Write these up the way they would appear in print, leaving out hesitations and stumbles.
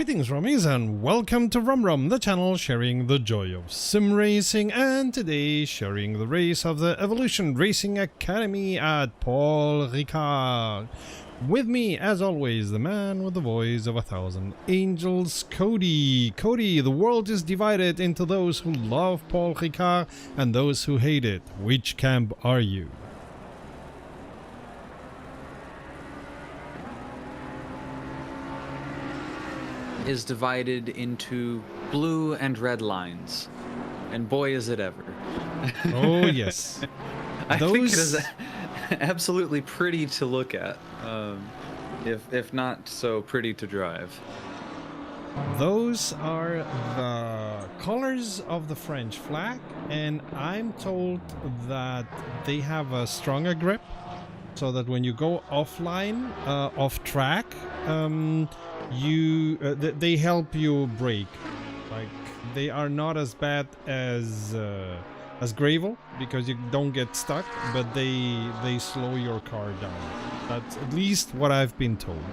Greetings Rummies and welcome to Rum, the channel sharing the joy of sim racing, and today sharing the race of the Evolution Racing Academy at Paul Ricard. With me, as always, the man with the voice of 1,000 angels, Cody. Cody, the world is divided into those who love Paul Ricard and those who hate it. Which camp are you? Is divided into blue and red lines, and boy is it ever. Oh yes. I think it is absolutely pretty to look at, if not so pretty to drive. Those are the colors of the French flag, and I'm told that they have a stronger grip, so that when you go offline, off track, they help you brake. Like, they are not as bad as gravel, because you don't get stuck, but they slow your car down. That's at least what I've been told.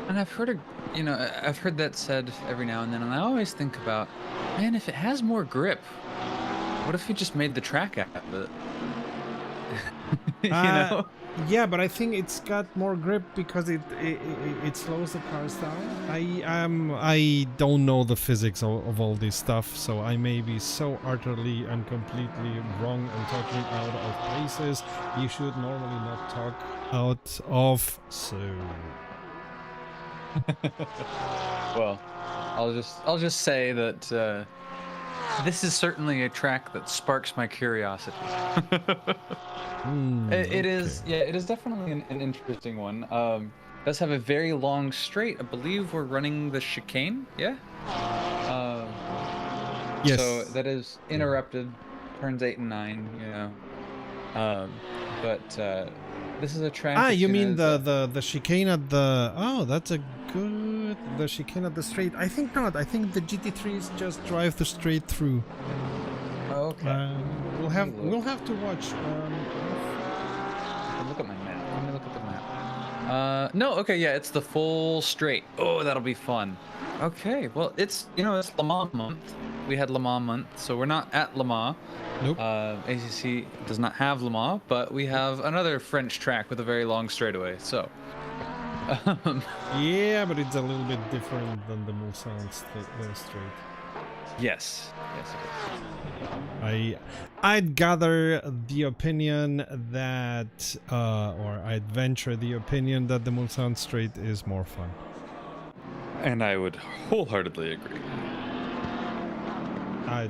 And I've heard I've heard that said every now and then, and I always think about, man, if it has more grip, what if we just made the track out of it? You know? Yeah, but I think it's got more grip because it slows the cars down. I don't know the physics of all this stuff, so I may be so utterly and completely wrong and talking out of places you should normally not talk out of. So well, I'll just say that this is certainly a track that sparks my curiosity. It is definitely an interesting one. It does have a very long straight. I believe we're running the chicane, yeah? Yes. So that is interrupted, turns 8 and 9, you know. But this is a track. You mean the chicane at the... Oh, that's a good... The chicane at the straight. I think not. I think the GT3s just drive the straight through. Okay. We'll have to watch. Look at my map. Let me look at the map. No, okay, yeah, it's the full straight. Oh, that'll be fun. Okay, well, it's Le Mans month. We had Le Mans month, so we're not at Le Mans. Nope. ACC does not have Le Mans, but we have another French track with a very long straightaway. So. Yeah, but it's a little bit different than the Mulsanne straight. Yes. I'd gather the opinion that, or I'd venture the opinion that the Mulsanne straight is more fun. And I would wholeheartedly agree.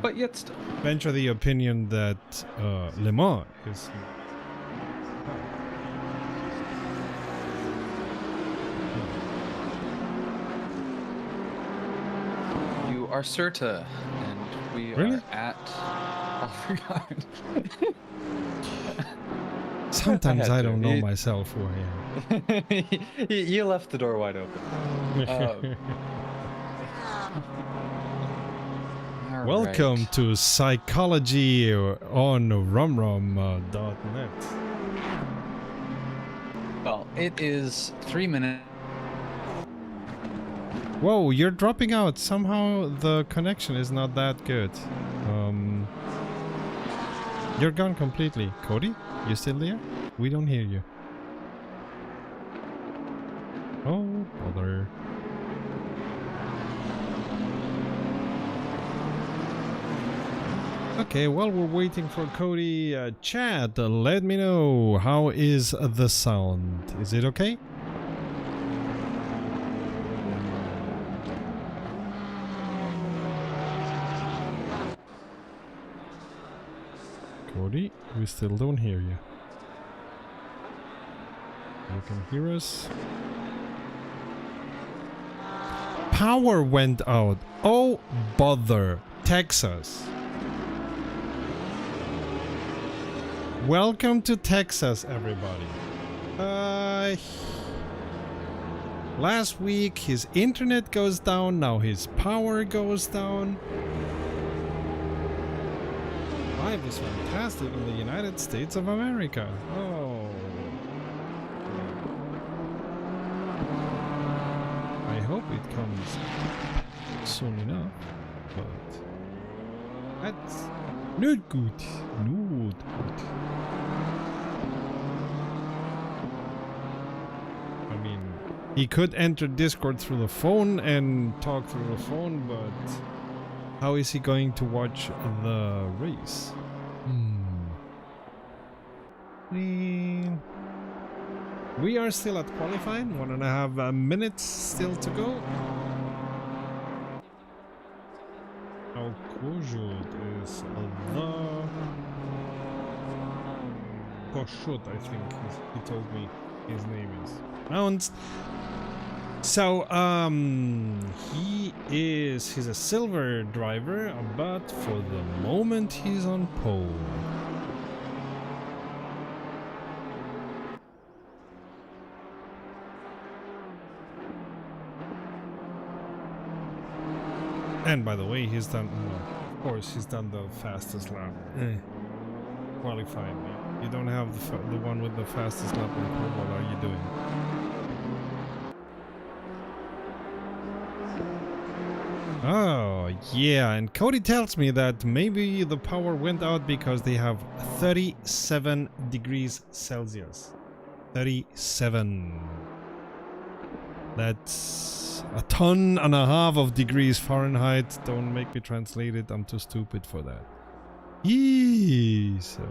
But yet still venture the opinion that Le Mans is. You are Certa, and we really? are at Ricard. Sometimes I don't know myself who I am. You left the door wide open. Welcome to Psychology on rumrum.net. Well, it is 3 minutes. Whoa, you're dropping out. Somehow the connection is not that good. You're gone completely. Cody, you still there? We don't hear you. Oh, bother. Okay, while we're waiting for Cody, chat, let me know, how is the sound? Is it okay? Cody, we still don't hear you. You can hear us. Power went out. Oh, bother. Texas. Welcome to Texas, everybody. Last week his internet goes down, now his power goes down. Life is fantastic in the United States of America. Oh. I hope it comes soon enough, but that's not good. Not good. I mean, he could enter Discord through the phone and talk through the phone, but how is he going to watch the race? We are still at qualifying, 1.5 minutes still to go. How Kojut is the Koshut, I think he told me his name is pronounced. So he's a silver driver, but for the moment he's on pole. And by the way, he's done, well, of course, he's done the fastest lap. Qualifying. You don't have the one with the fastest lap on pole. What are you doing? Oh, yeah, and Cody tells me that maybe the power went out because they have 37 degrees Celsius. 37. That's a ton and a half of degrees Fahrenheit. Don't make me translate it. I'm too stupid for that. Yee, so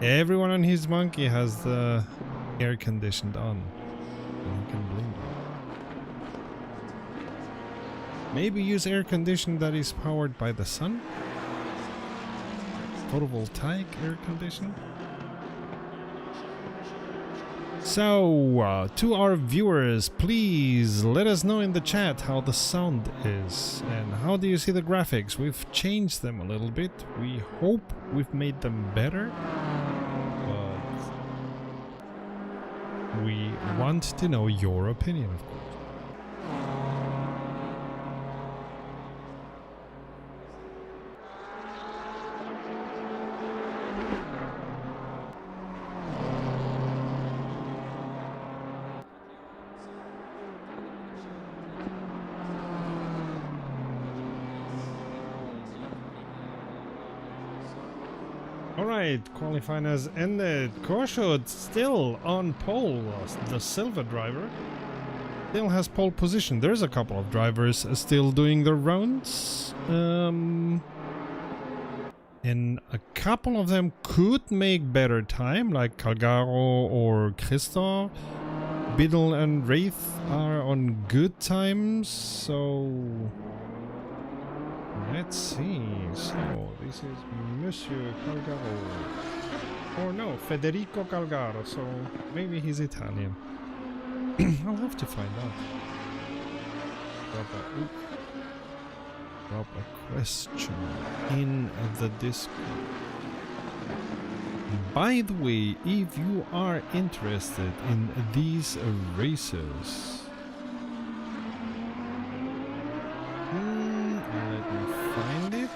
everyone on his monkey has the air conditioned on. And you can blame them. Maybe use air conditioning that is powered by the sun? Photovoltaic air conditioning? So, to our viewers, please let us know in the chat how the sound is and how do you see the graphics. We've changed them a little bit. We hope we've made them better, but we want to know your opinion, of course. Alright, qualifying has ended. Koshut still on pole, the silver driver. Still has pole position. There's a couple of drivers still doing their rounds. And a couple of them could make better time, like Calgaro or Christoph. Biddle and Wraith are on good times, so let's see. So this is Monsieur Calgaro, or no, Federico Calgaro. So maybe he's Italian. I'll have to find out. Drop a question in the Discord. By the way, if you are interested in these races, let me find it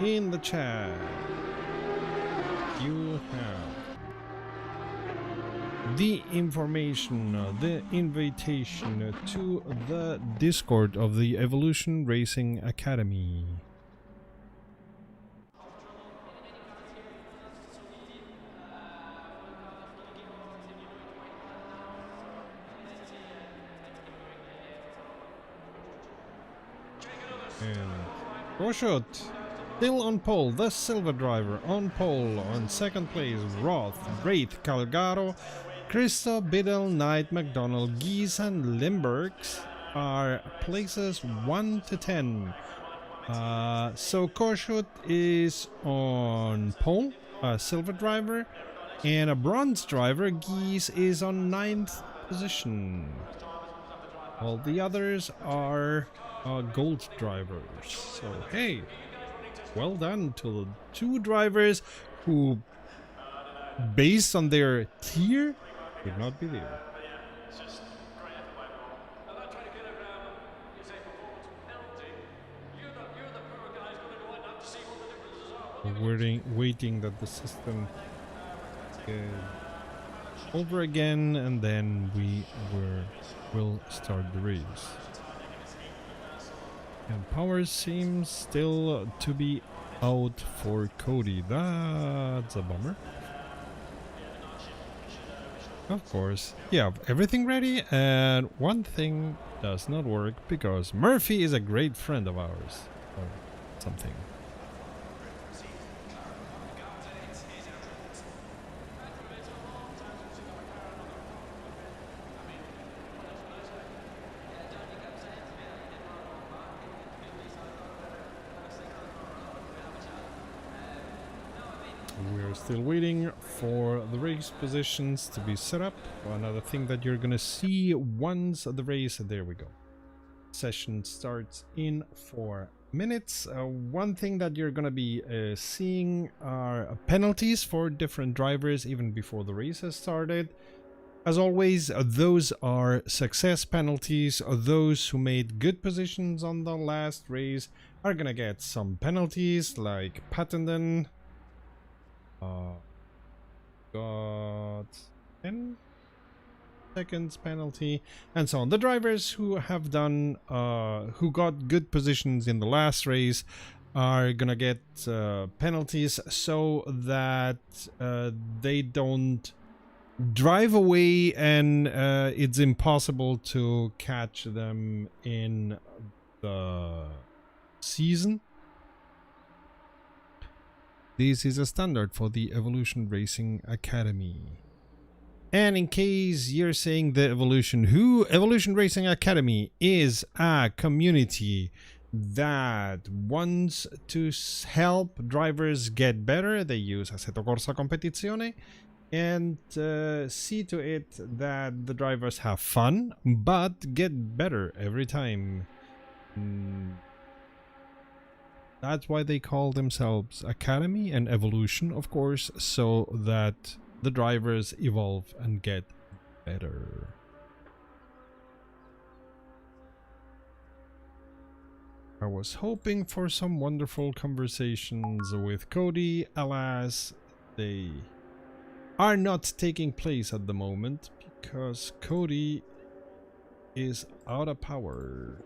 in the chat. You have the information, the invitation to the Discord of the Evolution Racing Academy. And Koshut still on pole, the silver driver on pole. On second place, Roth, Wraith, Calgaro, Christo, Biddle, Knight, McDonald, Geese and Limburgs are places 1 to 10. So Koshut is on pole, a silver driver, and a bronze driver, Geese, is on 9th position. All the others are gold drivers. So hey, well done to the 2 drivers who, based on their tier, would not be there. Waiting that the system over again, and then will start the race. And power seems still to be out for Cody. That's a bummer. Of course, you have everything ready, and one thing does not work because Murphy is a great friend of ours. Or something. We're still waiting for the race positions to be set up. Another thing that you're gonna see once the race, there we go. Session starts in 4 minutes. One thing that you're gonna be seeing are penalties for different drivers even before the race has started. As always, those are success penalties. Those who made good positions on the last race are gonna get some penalties, like Pattenden got 10 seconds penalty, and so on. The drivers who have done who got good positions in the last race are gonna get penalties so that they don't drive away and it's impossible to catch them in the season. This is a standard for the Evolution Racing Academy. And in case you're saying the Evolution Racing Academy is a community that wants to help drivers get better. They use Assetto Corsa Competizione and see to it that the drivers have fun but get better every time. That's why they call themselves Academy, and Evolution, of course, so that the drivers evolve and get better. I was hoping for some wonderful conversations with Cody. Alas, they are not taking place at the moment because Cody is out of power.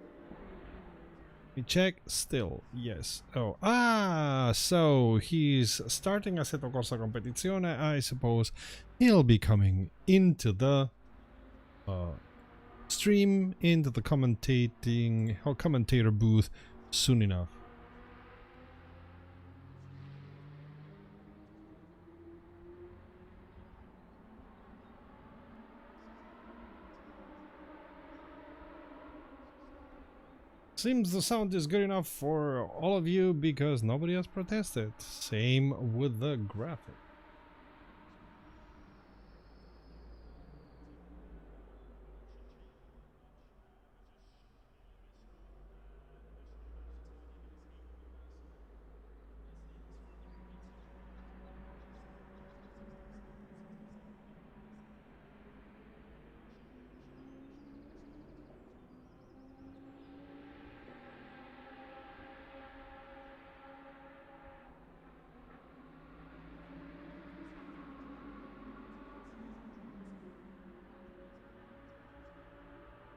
We check, still, yes. Oh, so he's starting Assetto Corsa Competizione. I suppose he'll be coming into the stream, into the commentator booth soon enough. Seems the sound is good enough for all of you because nobody has protested. Same with the graphic.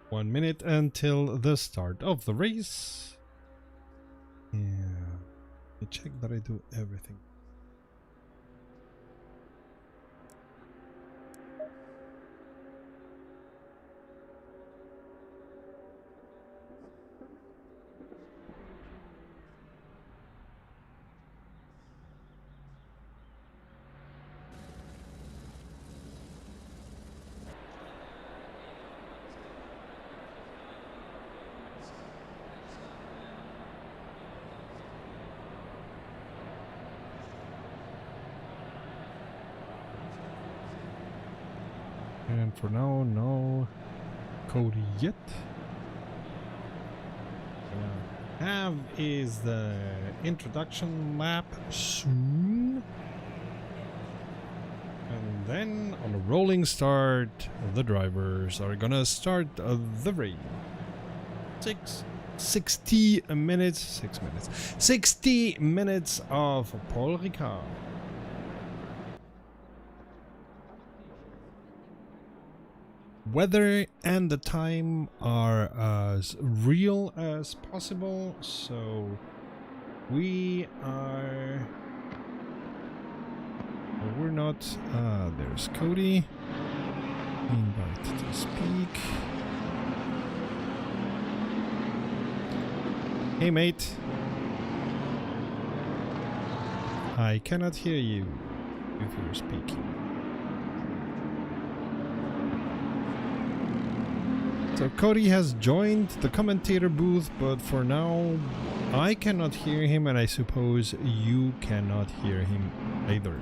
One minute until the start of the race. Yeah. Let me check that I do everything. And for now, no Cody yet. What I have is the introduction lap soon. And then on a rolling start, the drivers are gonna start the race. 60 minutes of Paul Ricard. weather and the time are as real as possible, so we are... we're not... there's Cody. Invite to speak. Hey mate. I cannot hear you if you're speaking. So Cody has joined the commentator booth, but for now I cannot hear him, and I suppose you cannot hear him either.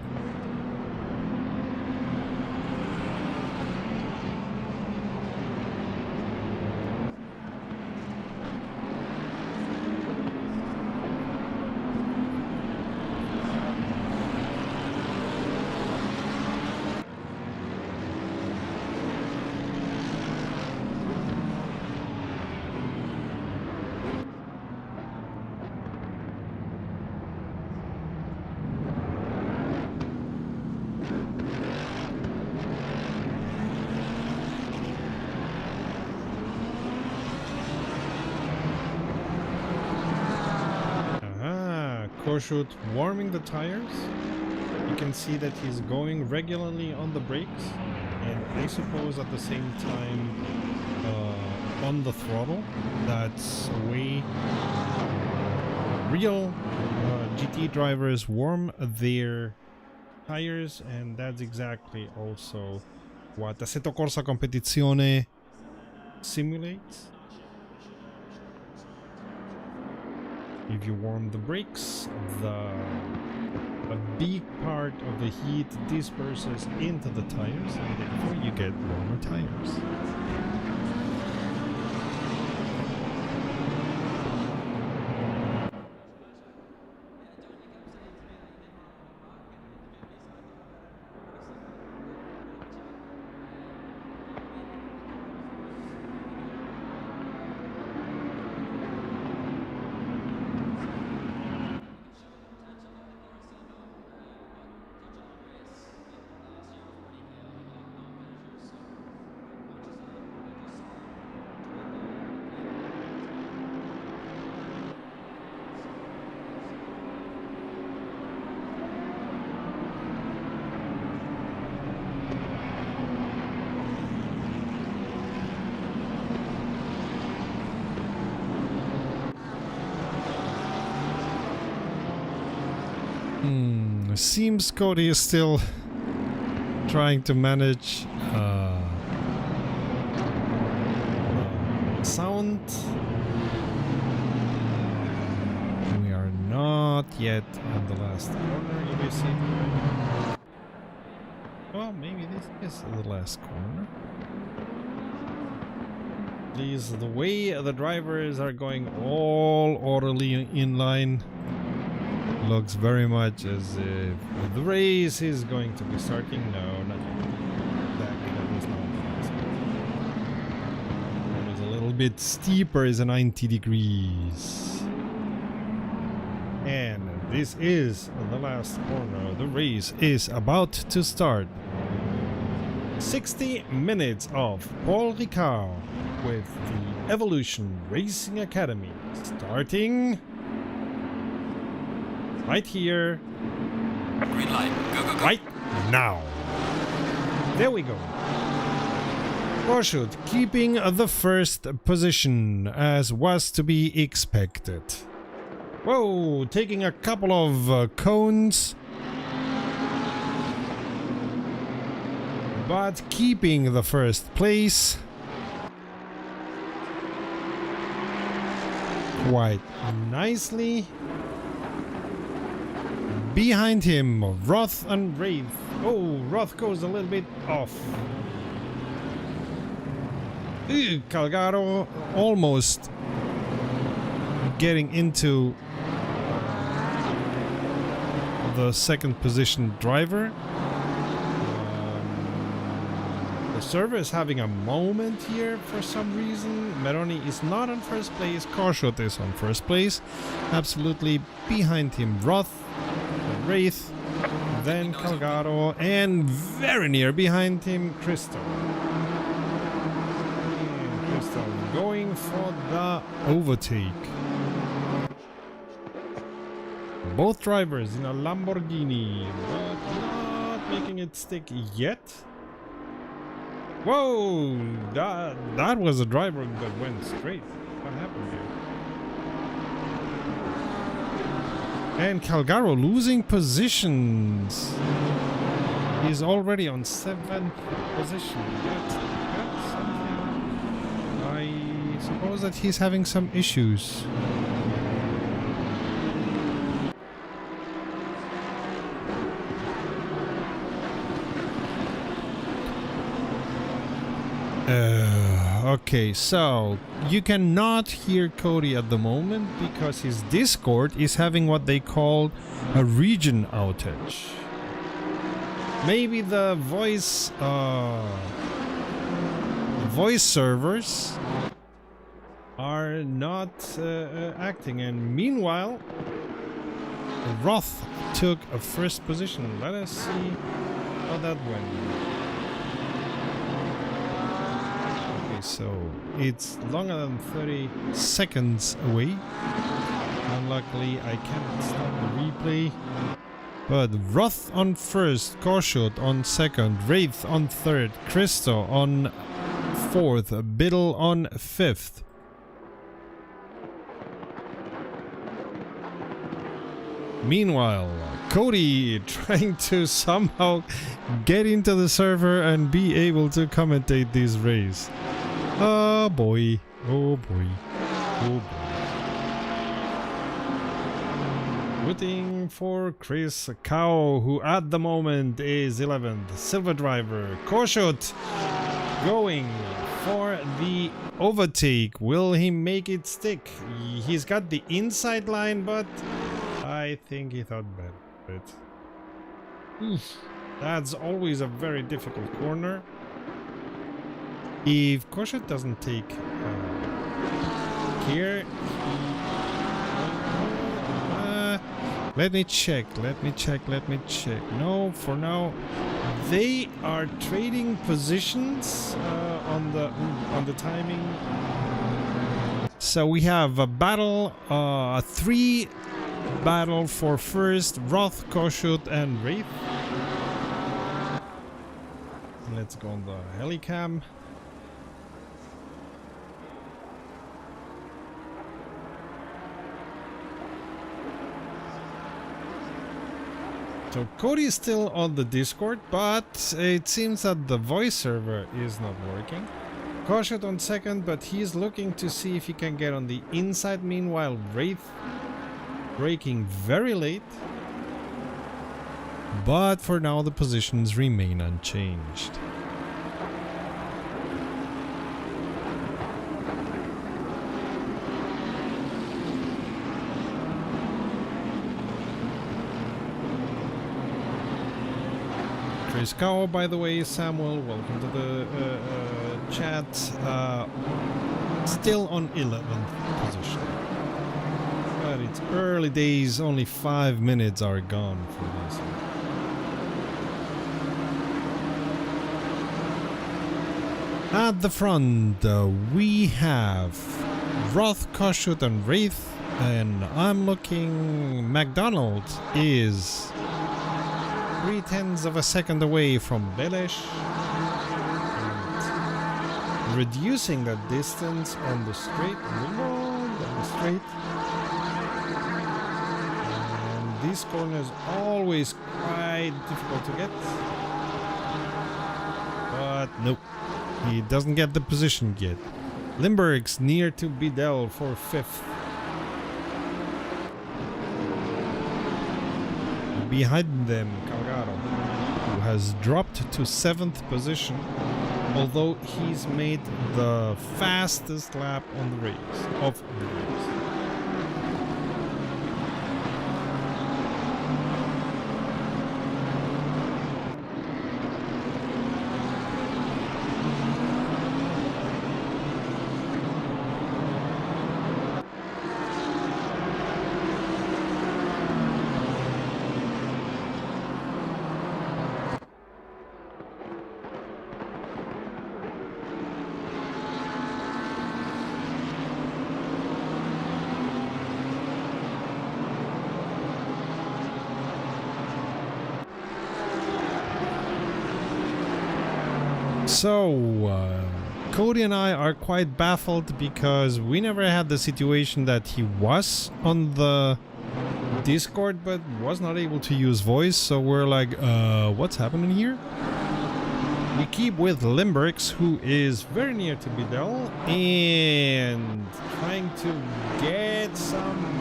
Shoot, warming the tires. You can see that he's going regularly on the brakes, and I suppose at the same time on the throttle. That's a way real GT drivers warm their tires, and that's exactly also what Assetto Corsa Competizione simulates. If you warm the brakes, a big part of the heat disperses into the tires, and therefore you get warmer tires. Seems Cody is still trying to manage sound. We are not yet on the last corner, if you see. Well, maybe this is the last corner. These, the way the drivers are going all orderly in line. Looks very much as if the race is going to be starting. No, not yet. That is not possible. It is a little bit steeper, is a 90 degrees. And this is the last corner. The race is about to start. 60 minutes of Paul Ricard with the Evolution Racing Academy starting right here. Green light. Go, go, go. Right now. There we go. Kossuth keeping the first position, as was to be expected. Whoa, taking a couple of cones. But keeping the first place. Quite nicely. Behind him, Roth and Wraith. Oh, Roth goes a little bit off. Calgaro almost getting into the second position driver. The server is having a moment here for some reason. Meroni is not on first place. Kossuth is on first place. Absolutely behind him, Roth. Wraith, then Calgaro, and very near behind him, Crystal. Crystal going for the overtake. Both drivers in a Lamborghini, but not making it stick yet. Whoa! That was a driver that went straight. What happened here? And Calgaro losing positions. He's already on 7th position. That's something. I suppose that he's having some issues. Okay, so you cannot hear Cody at the moment because his Discord is having what they call a region outage. Maybe the voice servers are not acting, and meanwhile Roth took a first position. Let us see how that went. So it's longer than 30 seconds away. Unluckily, I cannot stop the replay. But Roth on first, Korshut on second, Wraith on third, Christo on fourth, Biddle on fifth. Meanwhile, Cody trying to somehow get into the server and be able to commentate this race. Oh boy, oh boy, oh boy. Rooting for Chris Cow, who at the moment is 11th. Silver driver, Korshut going for the overtake. Will he make it stick? He's got the inside line, but I think he thought better of it. That's always a very difficult corner. If Korshut doesn't take care, let me check. No, for now, they are trading positions on the timing. So we have a battle, a 3 battle for first, Roth, Korshut, and Wraith. Let's go on the helicam. So Cody is still on the Discord, but it seems that the voice server is not working. Korshut on second, but he's looking to see if he can get on the inside. Meanwhile, Wraith braking very late. But for now, the positions remain unchanged. Chris Cow, by the way, Samuel, welcome to the chat. Still on 11th position. But it's early days, only 5 minutes are gone for this one. At the front, we have Roth, Korshut, and Wraith, and I'm looking. McDonald is 0.3 of a second away from Belesh, and reducing that distance on the straight, down the straight. And these corners always quite difficult to get, but nope, he doesn't get the position yet. Limburg's near to Biddle for 5th. Behind them, Calgaro, who has dropped to 7th position, although he's made the fastest lap on the race of the race. So, Cody and I are quite baffled because we never had the situation that he was on the Discord but was not able to use voice, so we're like, what's happening here? We keep with Limburgs, who is very near to Bidel and trying to get some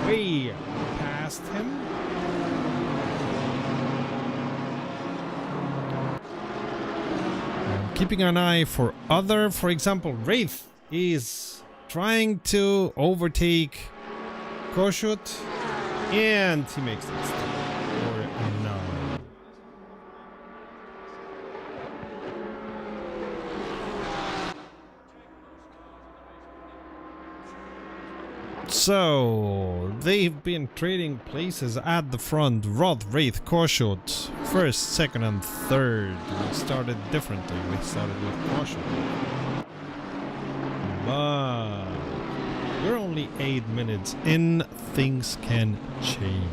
way past him. Keeping an eye for other, for example, Wraith is trying to overtake Koshut, and he makes it. Or no. So they've been trading places at the front. Roth, Wraith, Koshut, first, second, and third. We started differently. We started with Koshut. But we're only 8 minutes in. Things can change.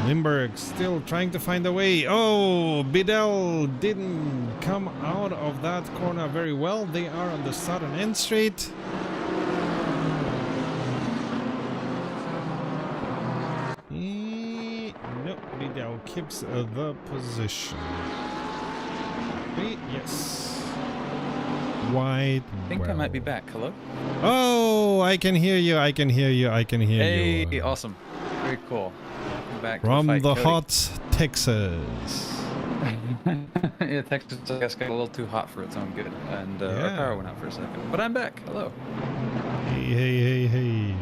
Limburg still trying to find a way. Oh, Bidel didn't come out of that corner very well. They are on the southern end straight. No, Bidel keeps the position. Yes. Wide. I think I might be back. Hello? Oh, I can hear you. I can hear you. I can hear you. Hey, awesome. Very cool. Back from to the fight, hot Texas. Yeah, Texas I guess got a little too hot for its own good, and our power went out for a second. But I'm back. Hello. Hey.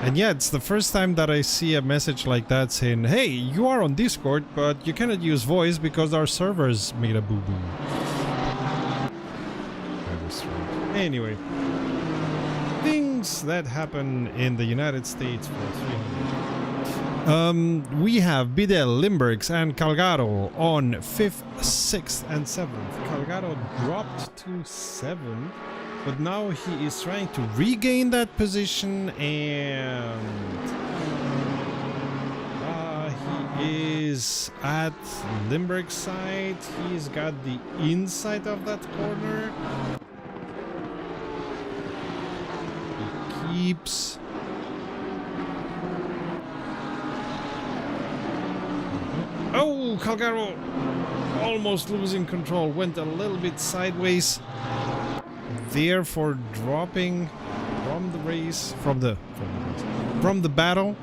And yeah, it's the first time that I see a message like that saying, hey, you are on Discord, but you cannot use voice because our servers made a boo-boo. That is strange. Anyway. Things that happen in the United States for 300. We have Bidel, Limburgs, and Calgaro on 5th, 6th, and 7th. Calgaro dropped to 7th, but now he is trying to regain that position, and he is at Limburg's side. He's got the inside of that corner. He keeps... Oh, Calgaro almost losing control, went a little bit sideways, therefore dropping from the race, from the battle.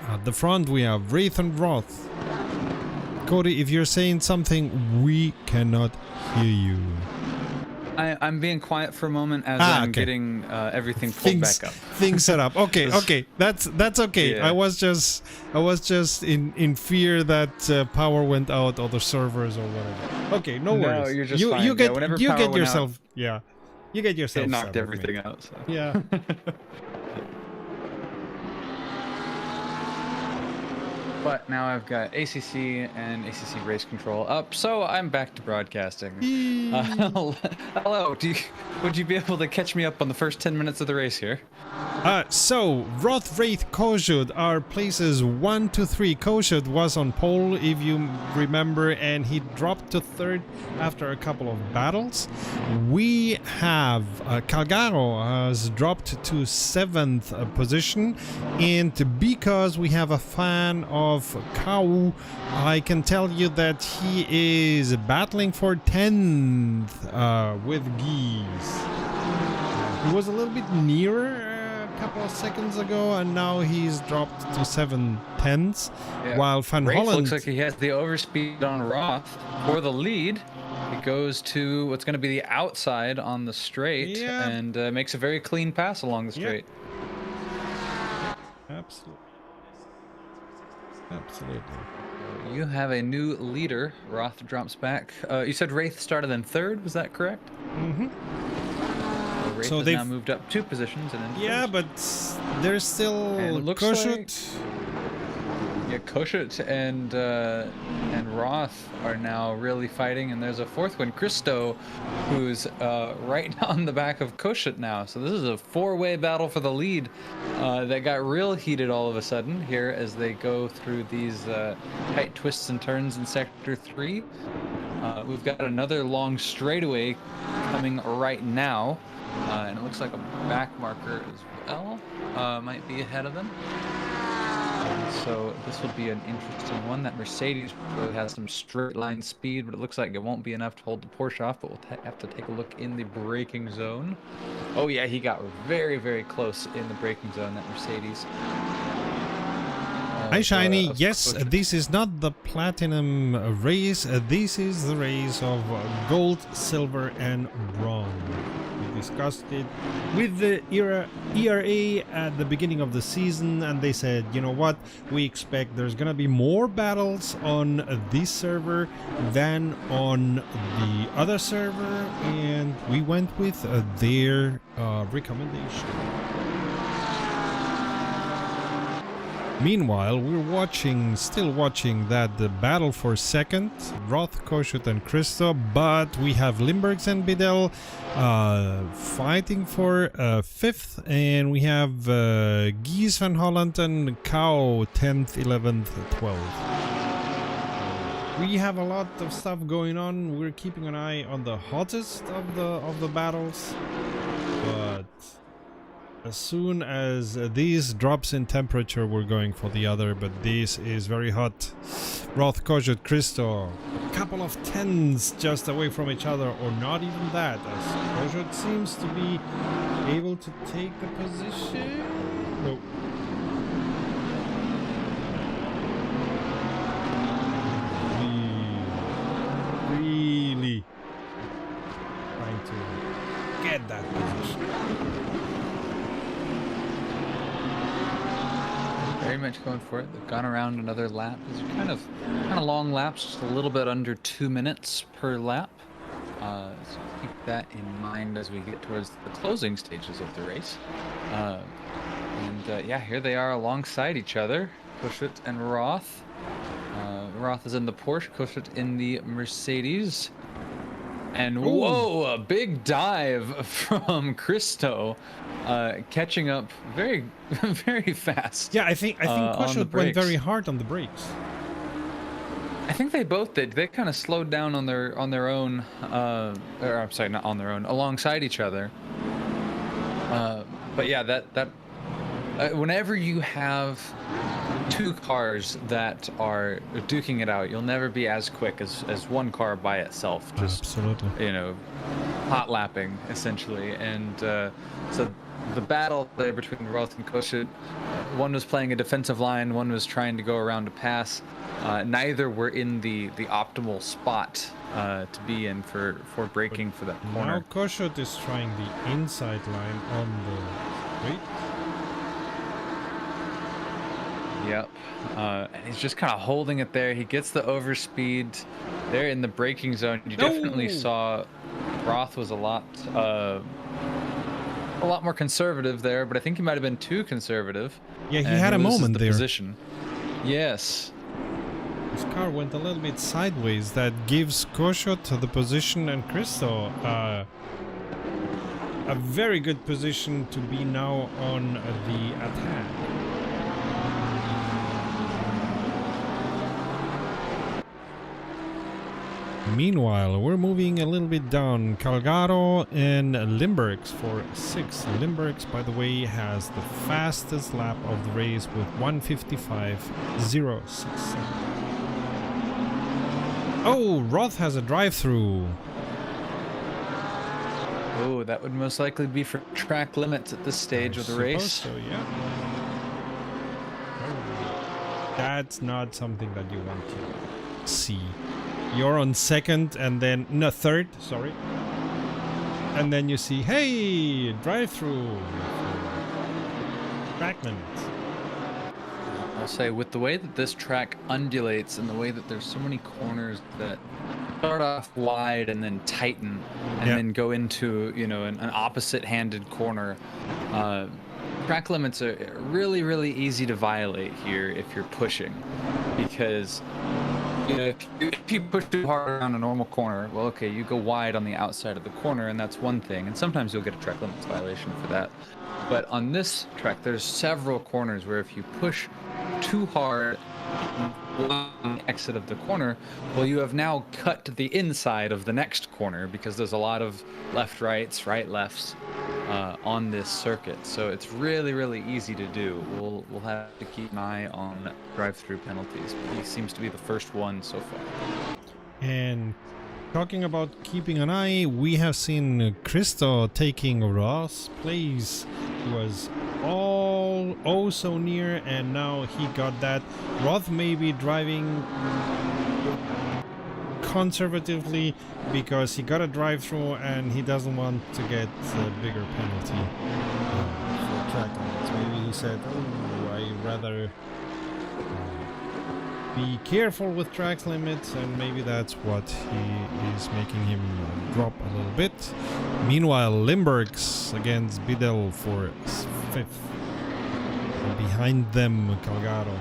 At the front we have Wraith and Roth. Cody, if you're saying something, we cannot hear you. I'm being quiet for a moment as I'm getting everything pulled back up. Things set up. Okay, that's okay. Yeah. I was just in fear that power went out or the servers or whatever. Okay, no worries. No, you're just fine. You get yourself. Yeah, you get yourself. It knocked everything out. So. Yeah. But now I've got ACC and ACC race control up, so I'm back to broadcasting. Hello, would you be able to catch me up on the first 10 minutes of the race here? So, Roth, Wraith, Koshut are places 1 to 3. Koshut was on pole, if you remember, and he dropped to 3rd after a couple of battles. We have Calgaro has dropped to 7th position, and because we have a fan of Kau, I can tell you that he is battling for 10th with Geese. He was a little bit nearer a couple of seconds ago, and now he's dropped to 7/10ths. Yeah. While Van Wraith Holland looks like he has the overspeed on Roth for the lead. He goes to what's going to be the outside on the straight, and makes a very clean pass along the straight. Absolutely. You have a new leader. Roth drops back. You said Wraith started in 3rd, was that correct? Mm-hmm. Wraith so they've now moved up 2 positions and but there's still Koshut. Yeah, Koshut and Roth are now really fighting, and there's a fourth one, Christo, who's right on the back of Koshut now. So this is a four-way battle for the lead that got real heated all of a sudden here as they go through these tight twists and turns in Sector 3. We've got another long straightaway coming right now, and it looks like a back marker as well might be ahead of them. So this will be an interesting one. That Mercedes really has some straight line speed, but it looks like it won't be enough to hold the Porsche off, but we'll have to take a look in the braking zone. Oh yeah, he got very, very close in the braking zone, that Mercedes. Hi Shiny, yes, this is not the platinum race, this is the race of gold, silver and bronze. We discussed it with the ERA at the beginning of the season, and they said, you know what, we expect there's gonna be more battles on this server than on the other server, and we went with their recommendation. Meanwhile, we're still watching that the battle for second, Roth, Koshut and Christo, but we have Limburgs and Bidel fighting for fifth, and we have Gies van Holland and Cow 10th, 11th, 12th. We have a lot of stuff going on. We're keeping an eye on the hottest of the battles, but as soon as these drops in temperature, we're going for the other, but this is very hot. Roth, Koshut, Christo, a couple of tens just away from each other, or not even that, as Koshut seems to be able to take the position. No. Really trying to get that position. Very much going for it. They've gone around another lap. These are kind of long laps, just a little bit under 2 minutes per lap. So keep that in mind as we get towards the closing stages of the race. Yeah, here they are alongside each other, Koshut and Roth. Roth is in the Porsche, Koshut in the Mercedes. And whoa, a big dive from Christo, catching up very, very fast. Yeah, I think Koshut went very hard on the brakes. I think they both did. They kind of slowed down on their own, or I'm sorry, not on their own, alongside each other. But yeah, whenever you have two cars that are duking it out, you'll never be as quick as one car by itself. Just, absolutely, you know, hot lapping essentially. And so the battle there between Roth and Koshut, one was playing a defensive line, one was trying to go around a pass. Neither were in the optimal spot to be in for braking for that corner. Now Koshut is trying the inside line on the straight. Yep, and he's just kind of holding it there. He gets the overspeed there in the braking zone. You definitely saw Roth was a lot more conservative there, but I think he might have been too conservative. Yeah, he had a moment there. Position. Yes. His car went a little bit sideways. That gives Koshut the position, and Christo a very good position to be now on the attack. Meanwhile, we're moving a little bit down. Calgaro and Limburgs for 6. Limburgs, by the way, has the fastest lap of the race with 1:55.067. Oh, Roth has a drive-through. Oh, that would most likely be for track limits at this stage of the race. So, yeah. That's not something that you want to see. You're on second and then third, sorry. And then you see, hey, drive-through. Track limits. I'll say with the way that this track undulates and the way that there's so many corners that start off wide and then tighten and then go into, you know, an opposite-handed corner. track limits are really, really easy to violate here if you're pushing, because if you push too hard around a normal corner, well, okay, you go wide on the outside of the corner, and that's one thing, and sometimes you'll get a track limits violation for that. But on this track, there's several corners where if you push too hard on the exit of the corner, well, you have now cut to the inside of the next corner, because there's a lot of left rights, right lefts on this circuit. So it's really, really easy to do. We'll have to keep an eye on drive-through penalties. But he seems to be the first one so far. And talking about keeping an eye, we have seen Christo taking Roth's place. He was oh so near, and now he got that. Roth may be driving conservatively because he got a drive-through and he doesn't want to get a bigger penalty for track limits. Maybe he said, oh, I'd rather be careful with track limits, and maybe that's what he is making him drop a little bit. Meanwhile, Limburgs against Bidel for 5th. And behind them, Calgaro.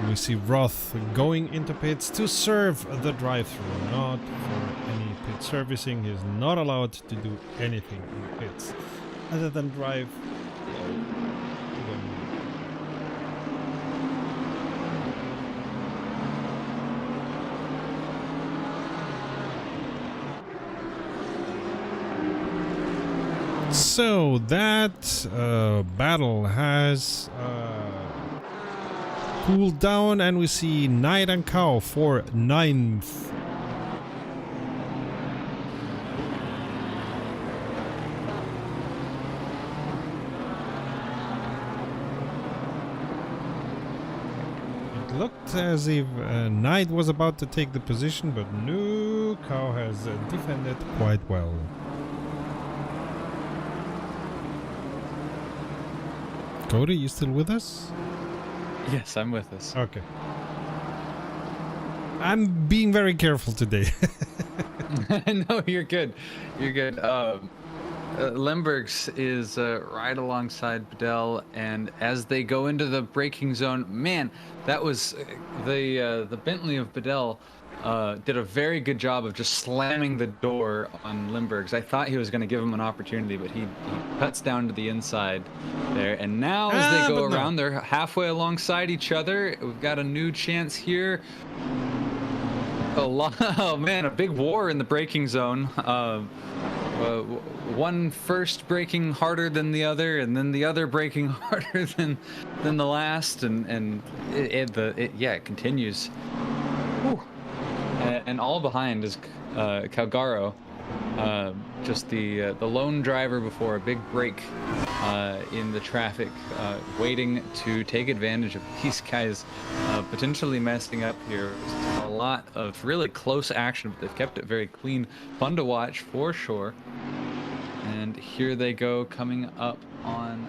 We see Roth going into pits to serve the drive-through, not for any pit servicing. He's not allowed to do anything in pits other than drive. So that battle has cooled down, and we see Knight and Cow for 9th. It looked as if Knight was about to take the position, but no, Cow has defended quite well. Cody, you still with us? Yes, I'm with us. Okay. I'm being very careful today. No, you're good. You're good. Lembergs is right alongside Bedell, and as they go into the braking zone, man, that was the Bentley of Bedell did a very good job of just slamming the door on Limburgs. I thought he was going to give him an opportunity, but he cuts down to the inside there. And now as they go around, they're halfway alongside each other. We've got a new chance here. Oh man, a big war in the braking zone. One first braking harder than the other, and then the other braking harder than the last, and it continues. Whew. And all behind is Calgaro, just the lone driver before a big break in the traffic, waiting to take advantage of these guys potentially messing up here. A lot of really close action, but they've kept it very clean. Fun to watch for sure. And here they go, coming up on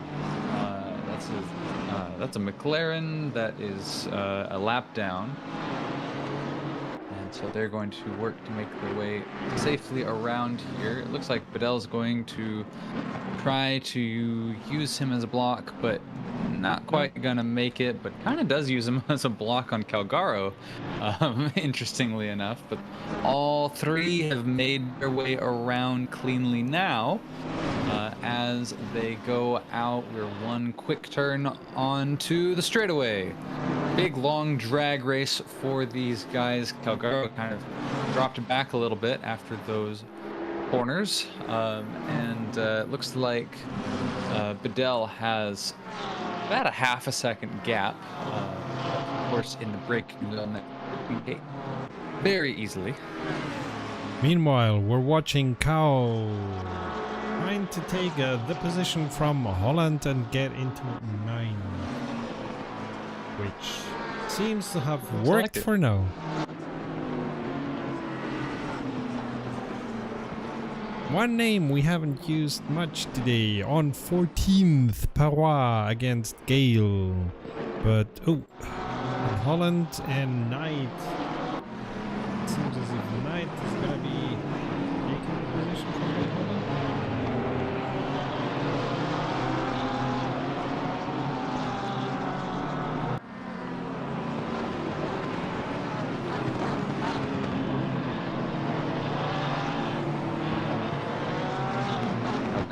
that's a McLaren that is a lap down. So they're going to work to make their way safely around here. It looks like Bedell's going to try to use him as a block, but not quite gonna make it, but kind of does use him as a block on Calgaro, interestingly enough. But all three have made their way around cleanly now. As they go out, we're one quick turn onto the straightaway. Big long drag race for these guys. Calgaro kind of dropped back a little bit after those corners, and it looks like Bedell has about a half a second gap, of course, in the braking zone that we hit very easily. Meanwhile, we're watching Cow trying to take the position from Holland and get into 9, which seems to have worked for now. One name we haven't used much today, on 14th, Parois against Gale. But, Holland and Knight. It seems as if Knight is going to be taking the position from Holland.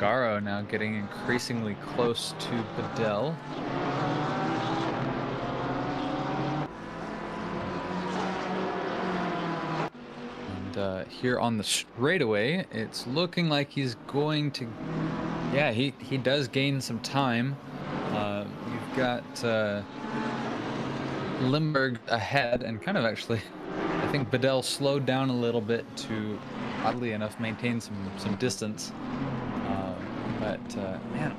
Calgaro now getting increasingly close to Bedell. And here on the straightaway, it's looking like he's going to... Yeah, he does gain some time. You've got Limburg ahead, and kind of actually, I think Bedell slowed down a little bit to, oddly enough, maintain some distance. Man,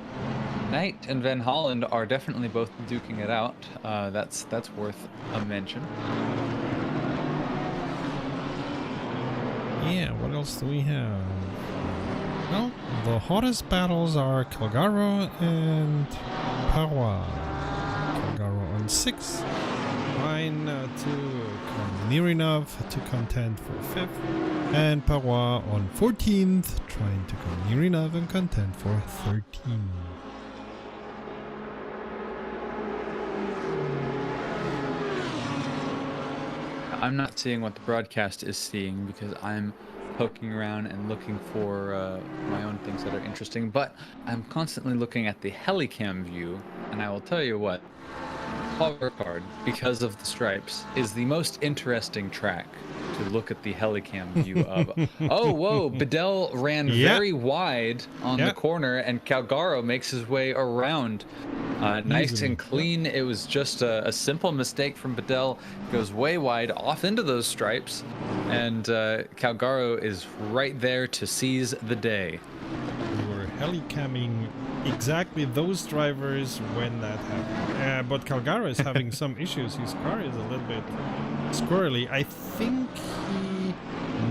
Knight and Van Holland are definitely both duking it out. That's worth a mention. Yeah, what else do we have? Well, the hottest battles are Calgaro and Parois. Calgaro on 6th, trying to come near enough to contend for 5th, and Parois on 14th, trying to come near enough and contend for 13th. I'm not seeing what the broadcast is seeing because I'm poking around and looking for my own things that are interesting, but I'm constantly looking at the helicam view, and I will tell you what, Paul Ricard, because of the stripes, is the most interesting track to look at the helicam view of. Oh, whoa, Bedell ran very wide on the corner, and Calgaro makes his way around. Nice and clean. It was just a simple mistake from Bedell. Goes way wide off into those stripes, and Calgaro is right there to seize the day. We were helicamming exactly those drivers when that happened. But Calgaro is having some issues. His car is a little bit squirrely. I think he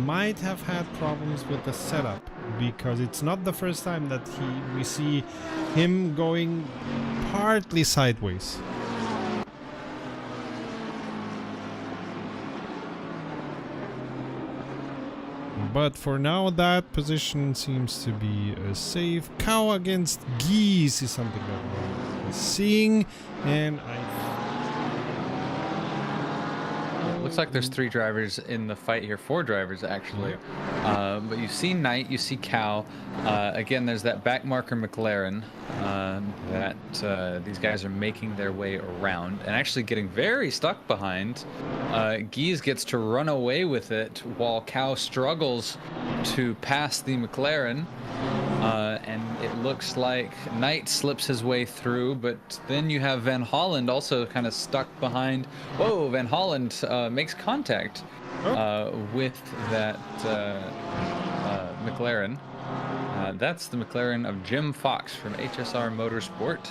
might have had problems with the setup, because it's not the first time that we see him going partly sideways. But for now, that position seems to be safe. Cow against geese is something that we're seeing, and looks like there's 3 drivers in the fight here, 4 drivers actually. But you see Knight, you see Cow. Again, there's that backmarker McLaren that these guys are making their way around and actually getting very stuck behind. Gies gets to run away with it while Cow struggles to pass the McLaren. And it looks like Knight slips his way through, but then you have Van Holland also kind of stuck behind. Whoa, Van Holland makes contact with that McLaren. That's the McLaren of Jim Fox from HSR Motorsport,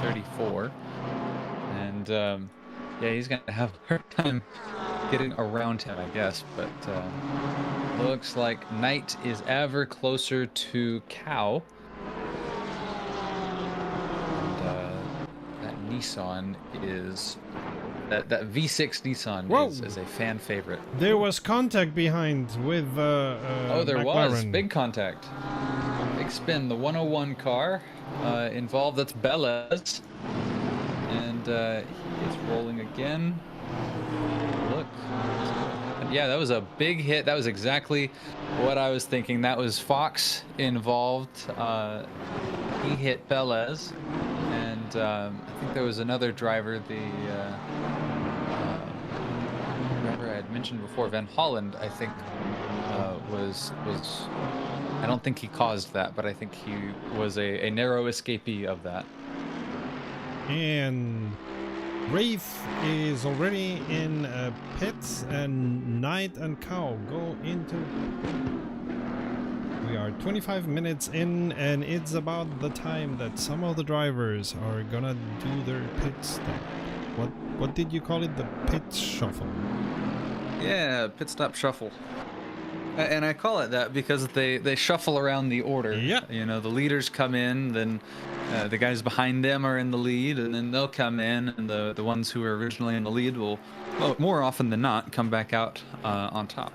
34. And yeah, he's going to have a hard time getting around him, I guess, but looks like Knight is ever closer to Cow. And that Nissan is... That V6 Nissan is a fan favorite. There was contact behind with oh, there McLaren. was. Big contact. Big spin. The 101 car involved. That's Belez. And it's rolling again. Look. Yeah, that was a big hit. That was exactly what I was thinking. That was Fox involved. He hit Belez. And I think there was another driver, the driver I had mentioned before, Van Holland, I think was I don't think he caused that, but I think he was a narrow escapee of that. And Wraith is already in pits, and Knight and Cow go into... We are 25 minutes in, and it's about the time that some of the drivers are gonna do their pit stop. What did you call it? The pit shuffle? Yeah, pit stop shuffle. And I call it that because they shuffle around the order. Yeah. You know, the leaders come in, then the guys behind them are in the lead, and then they'll come in, and the ones who were originally in the lead will, well, more often than not, come back out on top.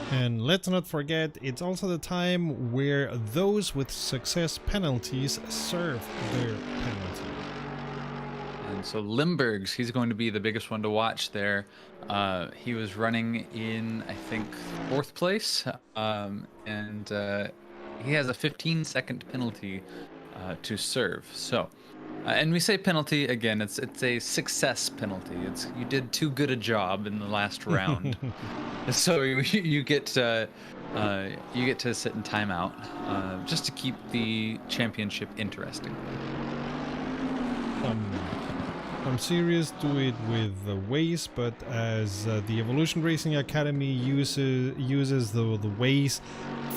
And let's not forget, it's also the time where those with success penalties serve their penalty. And so Limburg's, he's going to be the biggest one to watch there. He was running in, I think, 4th place. And he has a 15-second penalty to serve. So, and we say penalty again. It's a success penalty. It's you did too good a job in the last round, so you get to sit in timeout just to keep the championship interesting. I'm serious to it with the ways, but as the Evolution Racing Academy uses the ways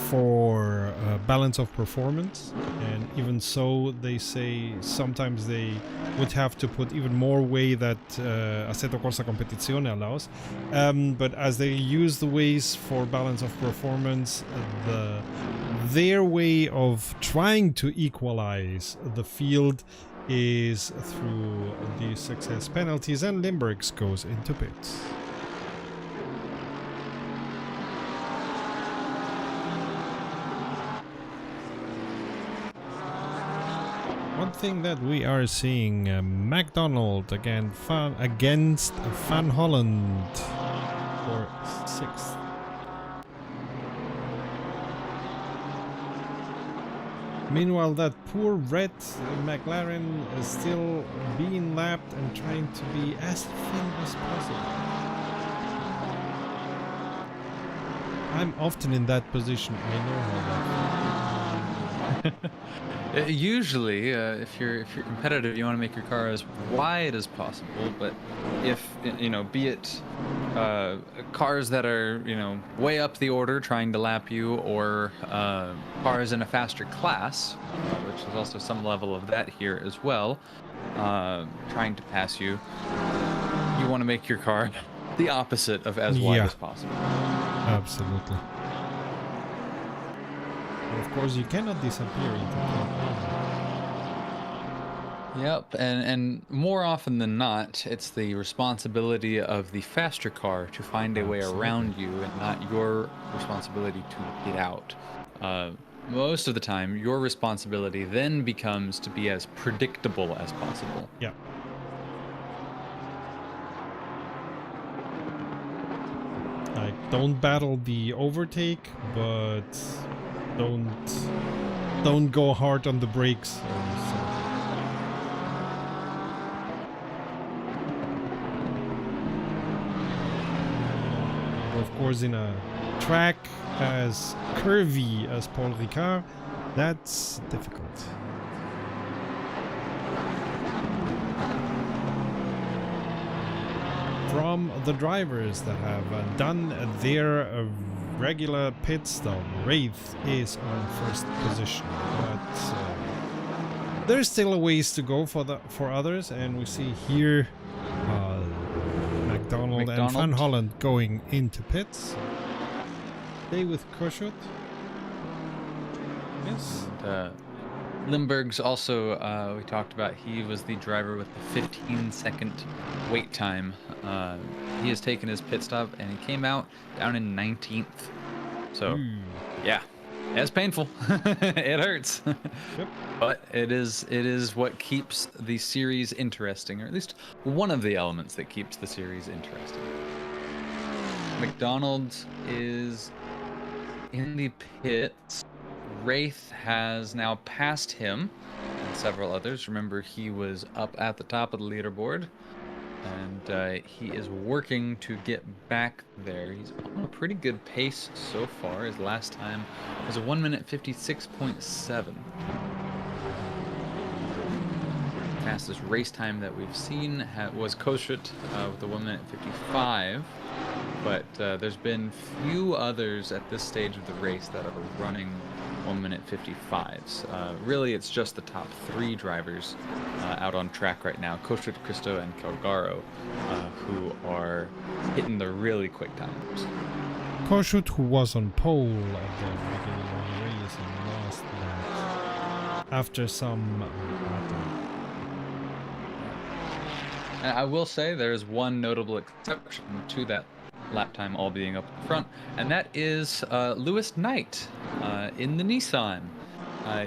for balance of performance, and even so, they say sometimes they would have to put even more way that Assetto Corsa Competizione allows. But as they use the ways for balance of performance, their way of trying to equalize the field is through the success penalties, and Limburgs goes into pits. One thing that we are seeing, McDonald against Van Holland for 6th. Meanwhile, that poor red McLaren is still being lapped and trying to be as thin as possible. I'm often in that position. I know how that feels. Usually, if you're competitive, you want to make your car as wide as possible. But if be it cars that are way up the order trying to lap you, or cars in a faster class, which is also some level of that here as well, trying to pass you, you want to make your car the opposite of as wide as possible. Absolutely. Of course, you cannot disappear into Yep, and more often than not, it's the responsibility of the faster car to find a way around you, and not your responsibility to get out. Most of the time, your responsibility then becomes to be as predictable as possible. Yeah. Like, don't battle the overtake, but don't go hard on the brakes. Of course, in a track as curvy as Paul Ricard, that's difficult. From the drivers that have done their regular pit stop, Wraith is on first position, but there's still a ways to go for others, and we see here McDonald and Van Holland going into pits. Stay with Kossuth. Yes. Limburg's also, we talked about, he was the driver with the 15-second wait time. He has taken his pit stop, and he came out down in 19th. So, yeah, it's painful. It hurts. Yep. But it is what keeps the series interesting, or at least one of the elements that keeps the series interesting. McDonald's is in the pits. Wraith has now passed him and several others. Remember, he was up at the top of the leaderboard, and he is working to get back there. He's on a pretty good pace so far. His last time was a 1 minute 56.7. Fastest race time that we've seen was Kossuth with a 1 minute 55. But there's been few others at this stage of the race that are running 1 minute 55s. Really, it's just the top 3 drivers out on track right now, Kossuth, Cristo, and Calgaro, who are hitting the really quick times. Kossuth, who was on pole at the beginning of the race and lost that after some And I will say there's one notable exception to that lap time all being up in front, and that is Lewis Knight in the Nissan.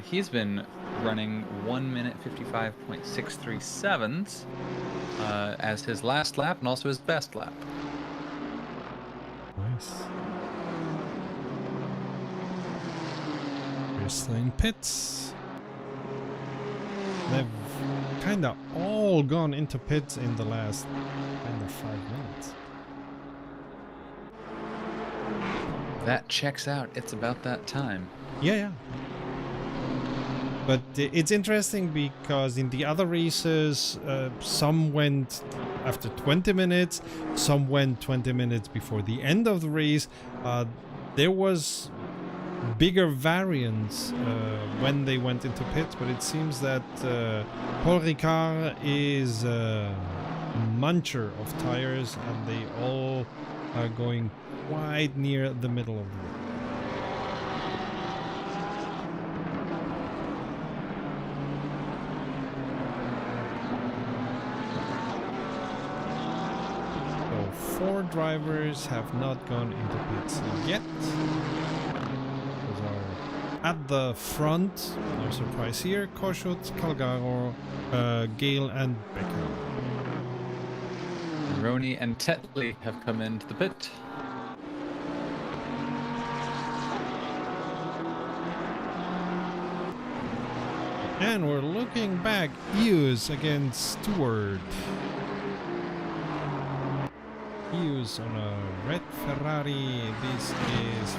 He's been running 1 minute 55.637 as his last lap and also his best lap. Nice. drivers still in pits. They've kind of all gone into pits in the last kind of 5 minutes. That checks out. It's about that time. Yeah. But it's interesting because in the other races, some went after 20 minutes, some went 20 minutes before the end of the race. There was bigger variance when they went into pits, but it seems that Paul Ricard is a muncher of tires, and they all are going quite near the middle of the road. So 4 drivers have not gone into pits yet. Those are at the front. No surprise here. Kossuth, Calgaro, Gale and Becker. Roney and Tetley have come into the pit. And we're looking back. Hughes against Stewart. Hughes on a red Ferrari. This is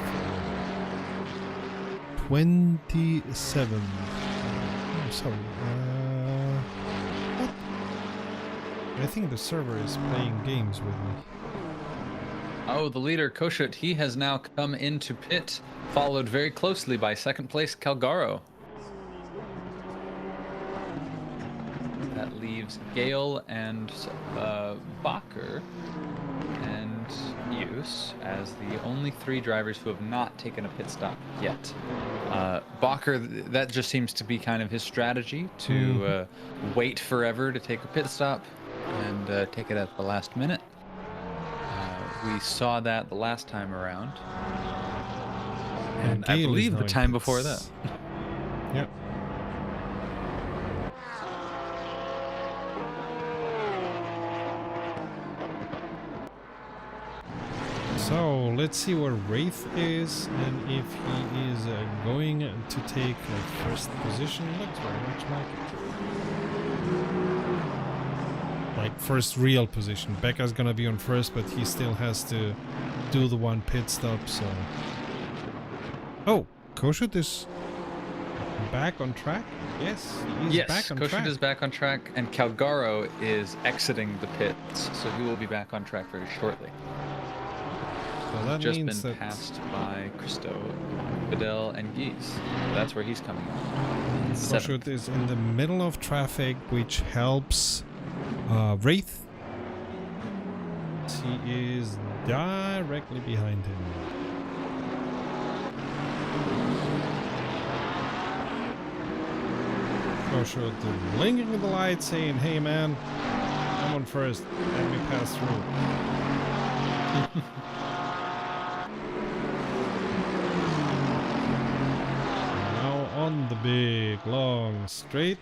for 27. Oh, sorry. What? I think the server is playing games with me. Oh, the leader, Kossuth, he has now come into pit, followed very closely by second place Calgaro. That leaves Gale and Bacher and Hughes as the only 3 drivers who have not taken a pit stop yet. Bacher, that just seems to be kind of his strategy, to wait forever to take a pit stop and take it at the last minute. We saw that the last time around, and I believe the time before that. Yep. So let's see where Wraith is, and if he is going to take first position. Looks very much like it. Like first real position. Becca's gonna be on first, but he still has to do the one pit stop. So, oh, Kossuth is back on track. Yes, he is back on track. Kossuth is back on track, and Calgaro is exiting the pits, so he will be back on track very shortly. So that Just means been that passed by Christo, Fidel, and Geese. That's where he's coming in. Kossuth is in the middle of traffic, which helps Wraith. He is directly behind him. Kossuth blinking the light, saying, "Hey man, I'm on first. Let me pass through." On the big long straight.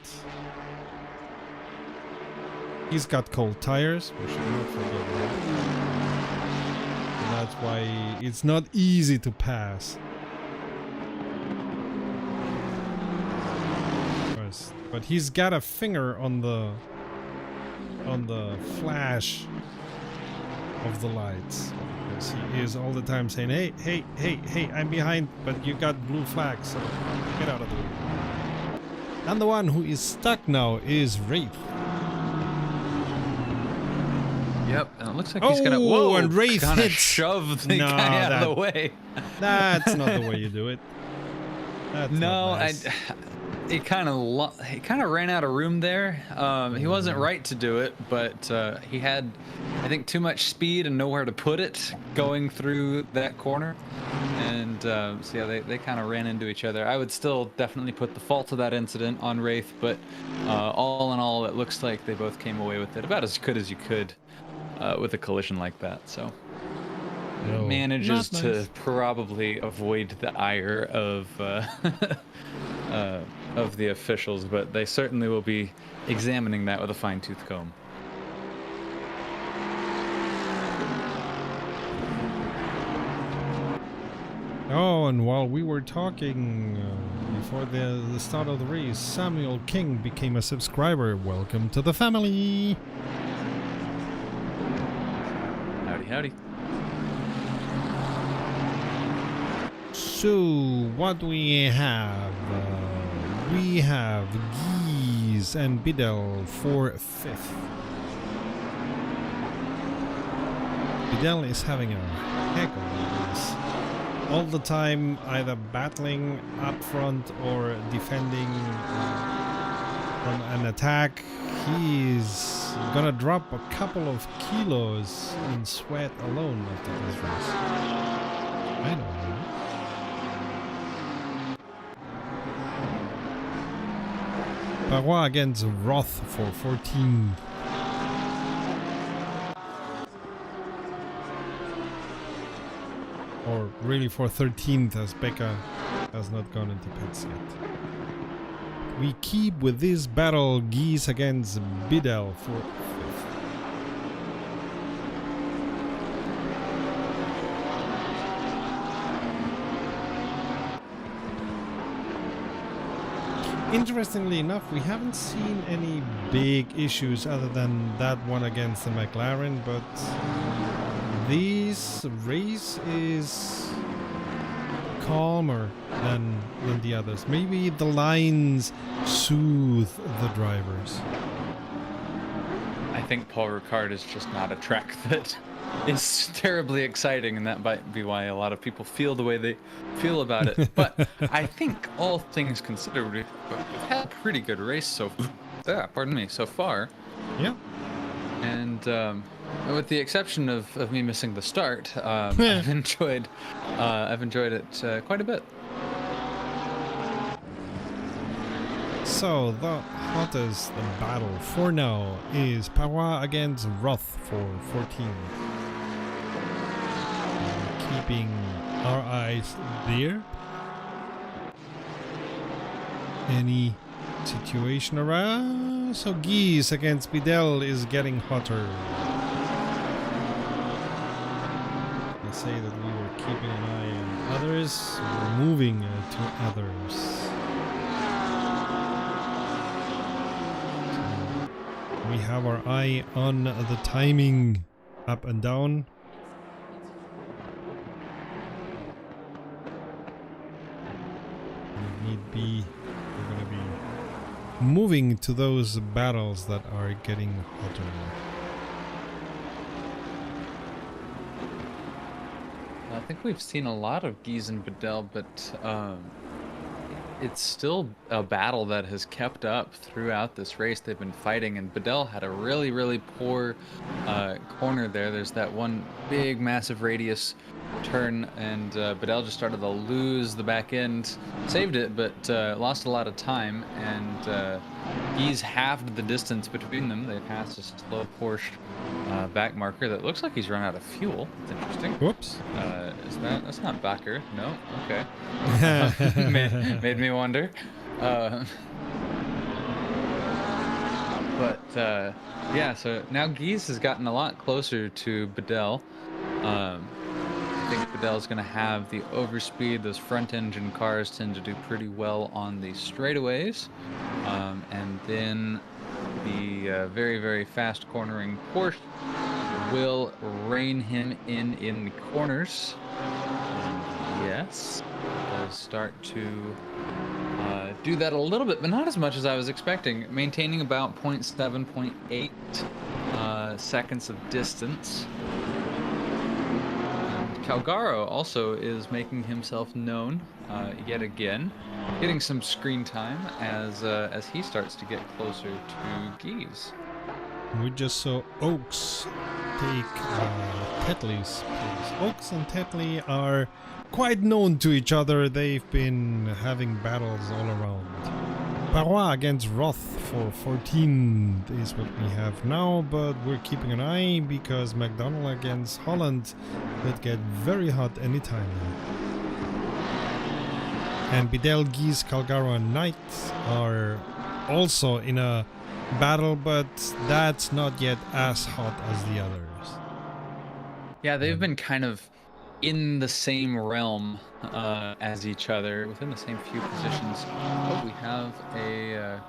He's got cold tires, we should not forget that. And that's why it's not easy to pass. But he's got a finger on the flash of the lights. Because he is all the time saying, hey, hey, hey, hey, I'm behind, but you got blue flags, so get out of the way. And the one who is stuck now is Wraith. Yep, and it looks like he's gonna. Whoa! And Wraith kinda hits. shove the guy out of the way. That's not the way you do it. That's no, nice. he kind of ran out of room there. He wasn't right to do it, but he had, I think, too much speed and nowhere to put it going through that corner. And so yeah, they kind of ran into each other. I would still definitely put the fault of that incident on Wraith, but all in all, it looks like they both came away with it about as good as you could with a collision like that. So No, manages not to nice. probably avoid the ire of the officials, but they certainly will be examining that with a fine-tooth comb. Oh, and while we were talking before the start of the race, Samuel King became a subscriber. Welcome to the family. Howdy, howdy. So, what do we have? We have Geese and Biddle for 5th. Biddle is having a heck of a race. All the time, either battling up front or defending from an attack. He's gonna drop a couple of kilos in sweat alone after this race. I don't know. Parois against Roth for 14. Or really for 13th, as Becca has not gone into pits yet. We keep with this battle Geese against Biddle for 5th. Interestingly enough, we haven't seen any big issues other than that one against the McLaren, but this race is calmer than the others. Maybe the lines soothe the drivers. I think Paul Ricard is just not a track that is terribly exciting, and that might be why a lot of people feel the way they feel about it. But I think, all things considered, we've had a pretty good race so far. Yeah. And with the exception of me missing the start, I've enjoyed it quite a bit. So the hottest battle for now is Parois against Roth for 14. Keeping our eyes there. Any situation around? So Geese against Biddle is getting hotter. I say that we were keeping an eye on others, we're moving to others. So we have our eye on the timing up and down. If need be, we're going to be moving to those battles that are getting hotter. I think we've seen a lot of Geese and Biddle, but it's still a battle that has kept up throughout this race. They've been fighting, and Biddle had a really, really poor corner there. There's that one big, massive radius turn, and Biddle just started to lose the back end. Saved it, but lost a lot of time, and Geese halved the distance between them. They passed a slow Porsche back marker that looks like he's run out of fuel. It's interesting. Whoops. That's not Bakker. No? Okay. Made me wonder. Yeah, so now Geese has gotten a lot closer to Biddle. I think Biddle's going to have the overspeed. Those front engine cars tend to do pretty well on the straightaways. And then the very, very fast cornering Porsche will rein him in the corners. And yes, does start to do that a little bit, but not as much as I was expecting. Maintaining about 0.7, 0.8 seconds of distance. And Calgaro also is making himself known yet again, getting some screen time as he starts to get closer to Geese. We just saw Oaks take Tetley's place. Oaks and Tetley are quite known to each other. They've been having battles all around. Parois against Roth for 14 is what we have now, but we're keeping an eye because McDonald against Holland could get very hot anytime. And Biddle, Geese, Calgaro and Knight are also in a battle, but that's not yet as hot as the others. Yeah, they've been kind of in the same realm as each other, within the same few positions. Oh, we have a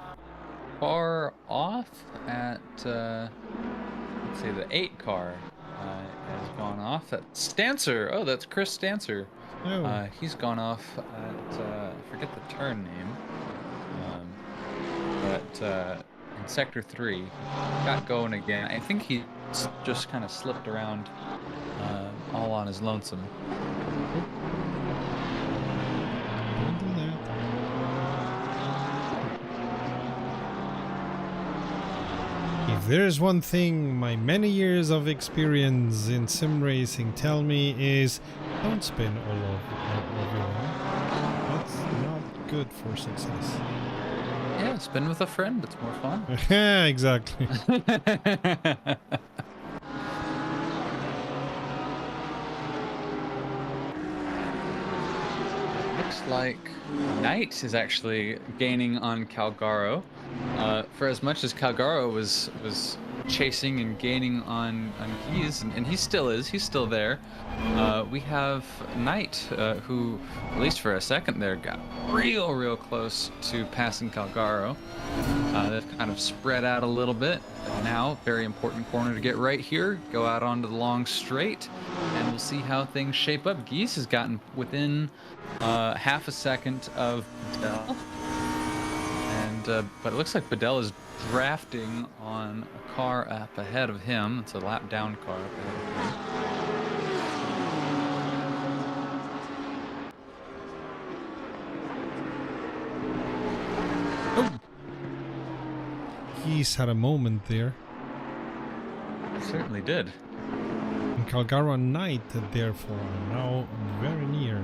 car off at, let's see, the 8 car has gone off. That's Stancer. Oh, that's Chris Stancer. Oh. He's gone off at, I forget the turn name, but in Sector 3, got going again. I think he just kind of slipped around all on his lonesome. Don't do that. If there's one thing my many years of experience in sim racing tell me is don't spin all of your own. That's not good for success. Yeah, spin with a friend. It's more fun. Yeah, exactly. Looks like Knight is actually gaining on Calgaro. For as much as Calgaro was chasing and gaining on Keys, and he still is, he's still there. We have Knight, who, at least for a second there, got real close to passing Calgaro. They've kind of spread out a little bit. And now, very important corner to get right here. Go out onto the long straight, and we'll see how things shape up. Geese has gotten within half a second of Bedell. And but it looks like Bedell is drafting on a car up ahead of him. It's a lap down car up ahead of him. He's had a moment there. Certainly did. And Calgaro and Knight, therefore, are now very near.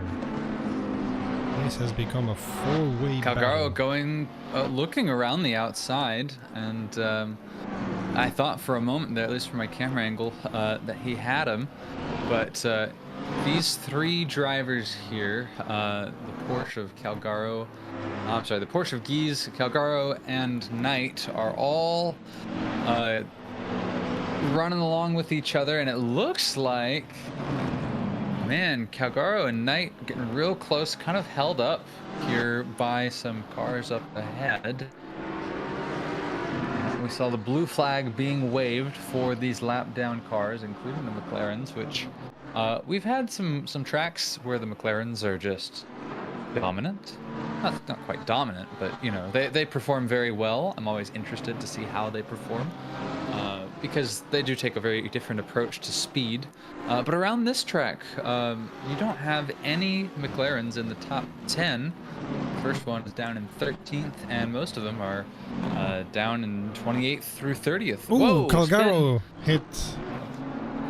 This has become a four-way Calgaro battle. going, looking around the outside, and I thought for a moment there, at least from my camera angle, that he had him, but these three drivers here, the Porsche of Calgaro, I'm sorry, the Porsche of Guise, Calgaro, and Knight are all running along with each other, and it looks like, man, Calgaro and Knight getting real close, kind of held up here by some cars up ahead. We saw the blue flag being waved for these lap down cars, including the McLarens, which we've had some tracks where the McLarens are just dominant. Not quite dominant, but you know, they perform very well. I'm always interested to see how they perform. Because they do take a very different approach to speed. But around this track, you don't have any McLarens in the top 10. The first one is down in 13th, and most of them are down in 28th through 30th. Ooh, Whoa, Calgaro hit.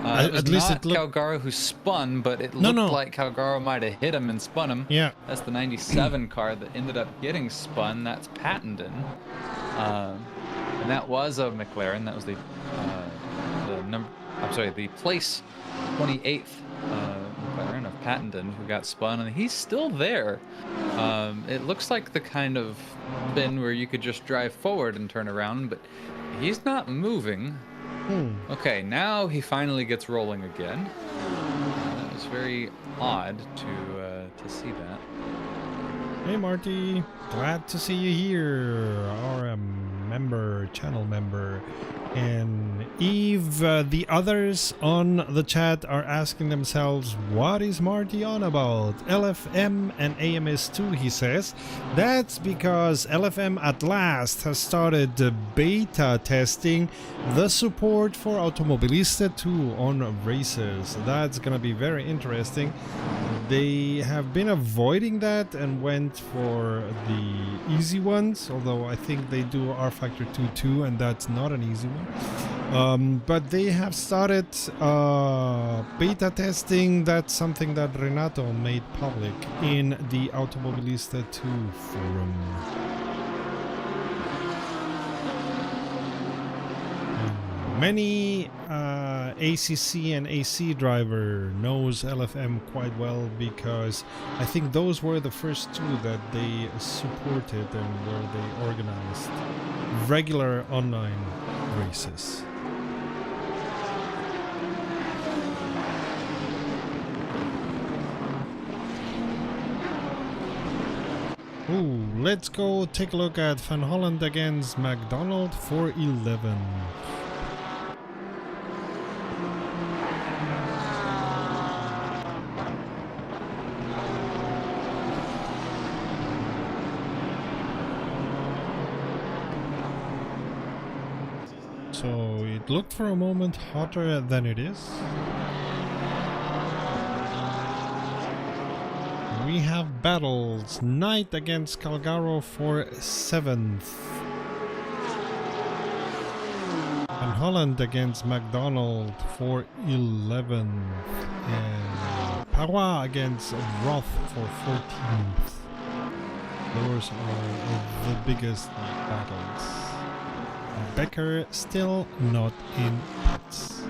it was at least not it looked. Calgaro who spun, but it looked like Calgaro might have hit him and spun him. Yeah. That's the 97 car that ended up getting spun. That's Pattenden. And that was a McLaren. That was the number. I'm sorry, the place 28th McLaren of Pattenden who got spun, and he's still there. It looks like the kind of spin where you could just drive forward and turn around, but he's not moving. Okay, now he finally gets rolling again. It was very odd to see that. Hey Marty, glad to see you here, our channel member. And Eve, the others on the chat are asking themselves, what is Marty on about? LFM and AMS2, he says. That's because LFM at last has started beta testing the support for Automobilista 2 on races. That's gonna be very interesting. They have been avoiding that and went for the easy ones, although I think they do R Factor 2 too, and that's not an easy one. But they have started beta testing. That's something that Renato made public in the Automobilista 2 forum. Many ACC and AC driver knows LFM quite well because I think those were the first two that they supported and where they organized regular online races. Ooh, let's go take a look at Van Holland against McDonald for 11. So it looked for a moment hotter than it is. We have battles. Knight against Calgaro for 7th. And Holland against McDonald for 11th. And Parois against Roth for 14th. Those are the biggest battles. Becker still not in pits.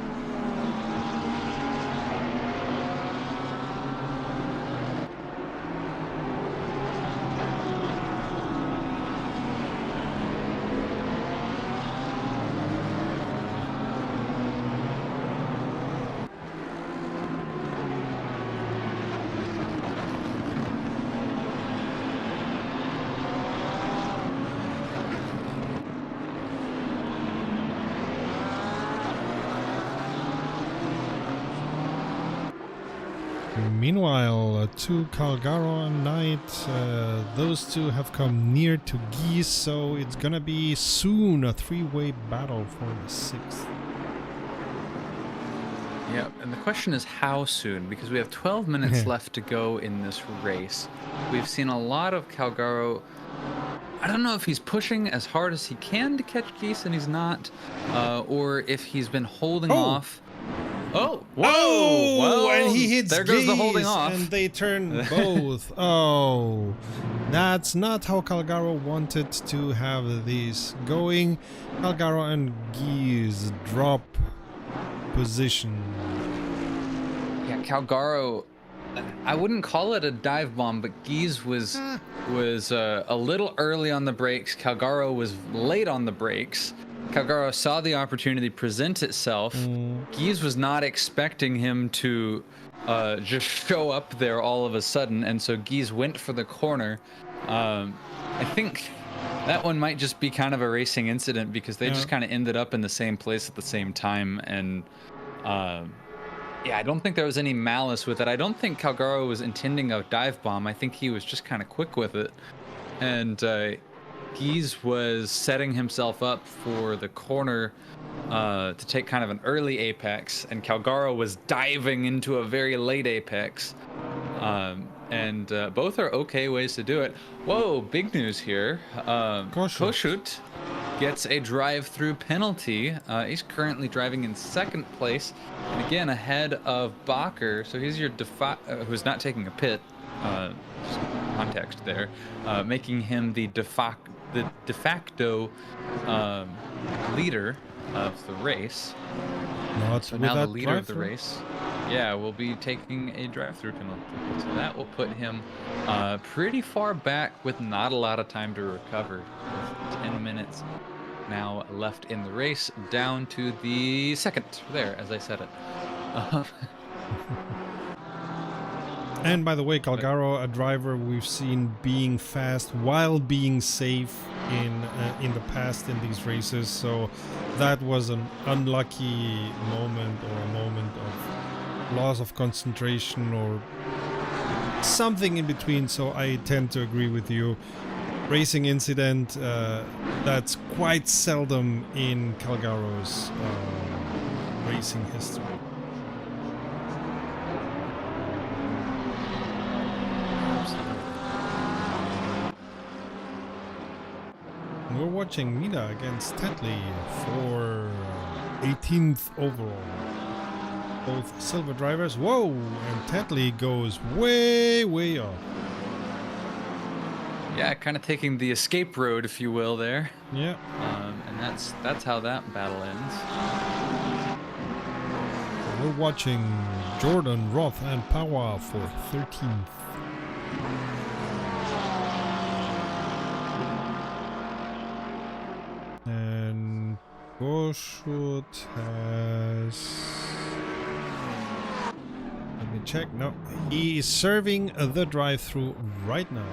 Meanwhile, to Calgaro and Knight, those two have come near to Geese, so it's gonna be soon a three-way battle for the 6th. Yeah, and the question is how soon, because we have 12 minutes left to go in this race. We've seen a lot of Calgaro. I don't know if he's pushing as hard as he can to catch Geese and he's not, or if he's been holding off. Oh, whoa! Well, and he hits there goes the holding Geese, off. and they turn both. Oh, that's not how Calgaro wanted to have these going. Calgaro and Geese drop position. Yeah, Calgaro, I wouldn't call it a dive bomb, but Geese was a little early on the brakes. Calgaro was late on the brakes. Calgaro saw the opportunity present itself. Geese was not expecting him to just show up there all of a sudden, and so Geese went for the corner. I think that one might just be kind of a racing incident because they just kind of ended up in the same place at the same time, and yeah, I don't think there was any malice with it. I don't think Calgaro was intending a dive bomb. I think he was just kind of quick with it, and Geese was setting himself up for the corner to take kind of an early apex, and Calgaro was diving into a very late apex. And both are okay ways to do it. Whoa, big news here. Kossuth gets a drive-through penalty. He's currently driving in 2nd place, and again ahead of Bacher. So he's your who's not taking a pit. Context there, making him the de facto leader of the race. So now the leader of the race, will be taking a drive-through penalty. So that will put him pretty far back with not a lot of time to recover. With 10 minutes now left in the race, down to the 2nd there, as I said it. And by the way, Calgaro, a driver we've seen being fast while being safe in the past in these races, so that was an unlucky moment, or a moment of loss of concentration or something in between. So I tend to agree with you. Racing incident, that's quite seldom in Calgaro's racing history. We're watching Mina against Tetley for 18th overall. Both silver drivers. Whoa! And Tetley goes way, way up. Yeah, kind of taking the escape road, if you will, there. Yeah. And that's how that battle ends. We're watching Jordan, Roth, and Parois for 13th. And Kossuth has... Let me check. No, he is serving the drive-through right now.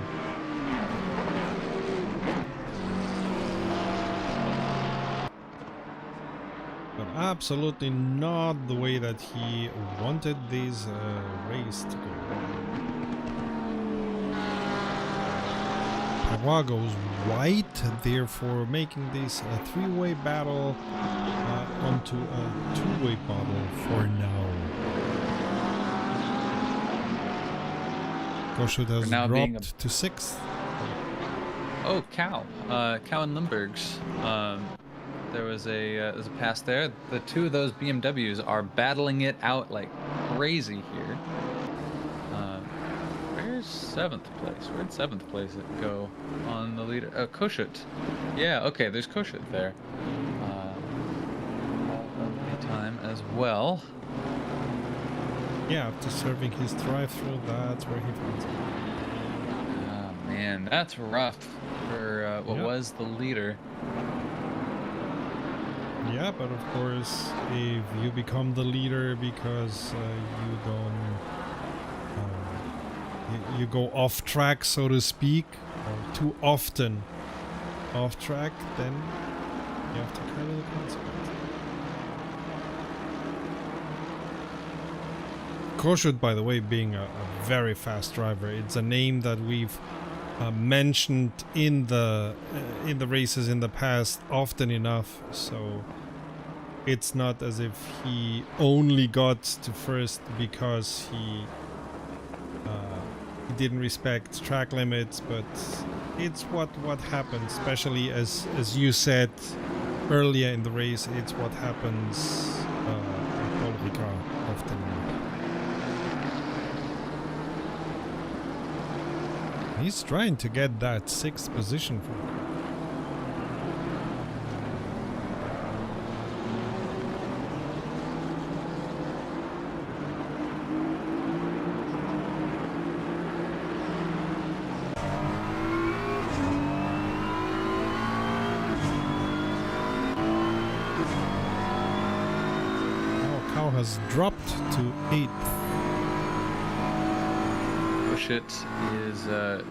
absolutely not the way that he wanted this race to go. Pagua goes white, therefore making this a three-way battle onto a two-way battle for now. Kossuth has now being dropped to 6th. Oh, Cow and Limburgs. There was a pass there. The two of those BMWs are battling it out like crazy here. Where's 7th place? Where'd 7th place go on the leader? Kossuth. Yeah, okay, there's Kossuth there. Time as well. Yeah, after serving his drive-through, that's where he finds it. Oh man, that's rough for what was the leader. Yeah, but of course, if you become the leader because you don't, you go off track, so to speak, or too often off track, then you have to carry the consequences. Kossuth, by the way, being a very fast driver, it's a name that we've mentioned in the races in the past often enough, so it's not as if he only got to first because he didn't respect track limits, but it's what happens, especially as you said earlier in the race, it's what happens at Paul Ricard often. He's trying to get that 6th position for him. Now Cow has dropped to 8th. Kossuth is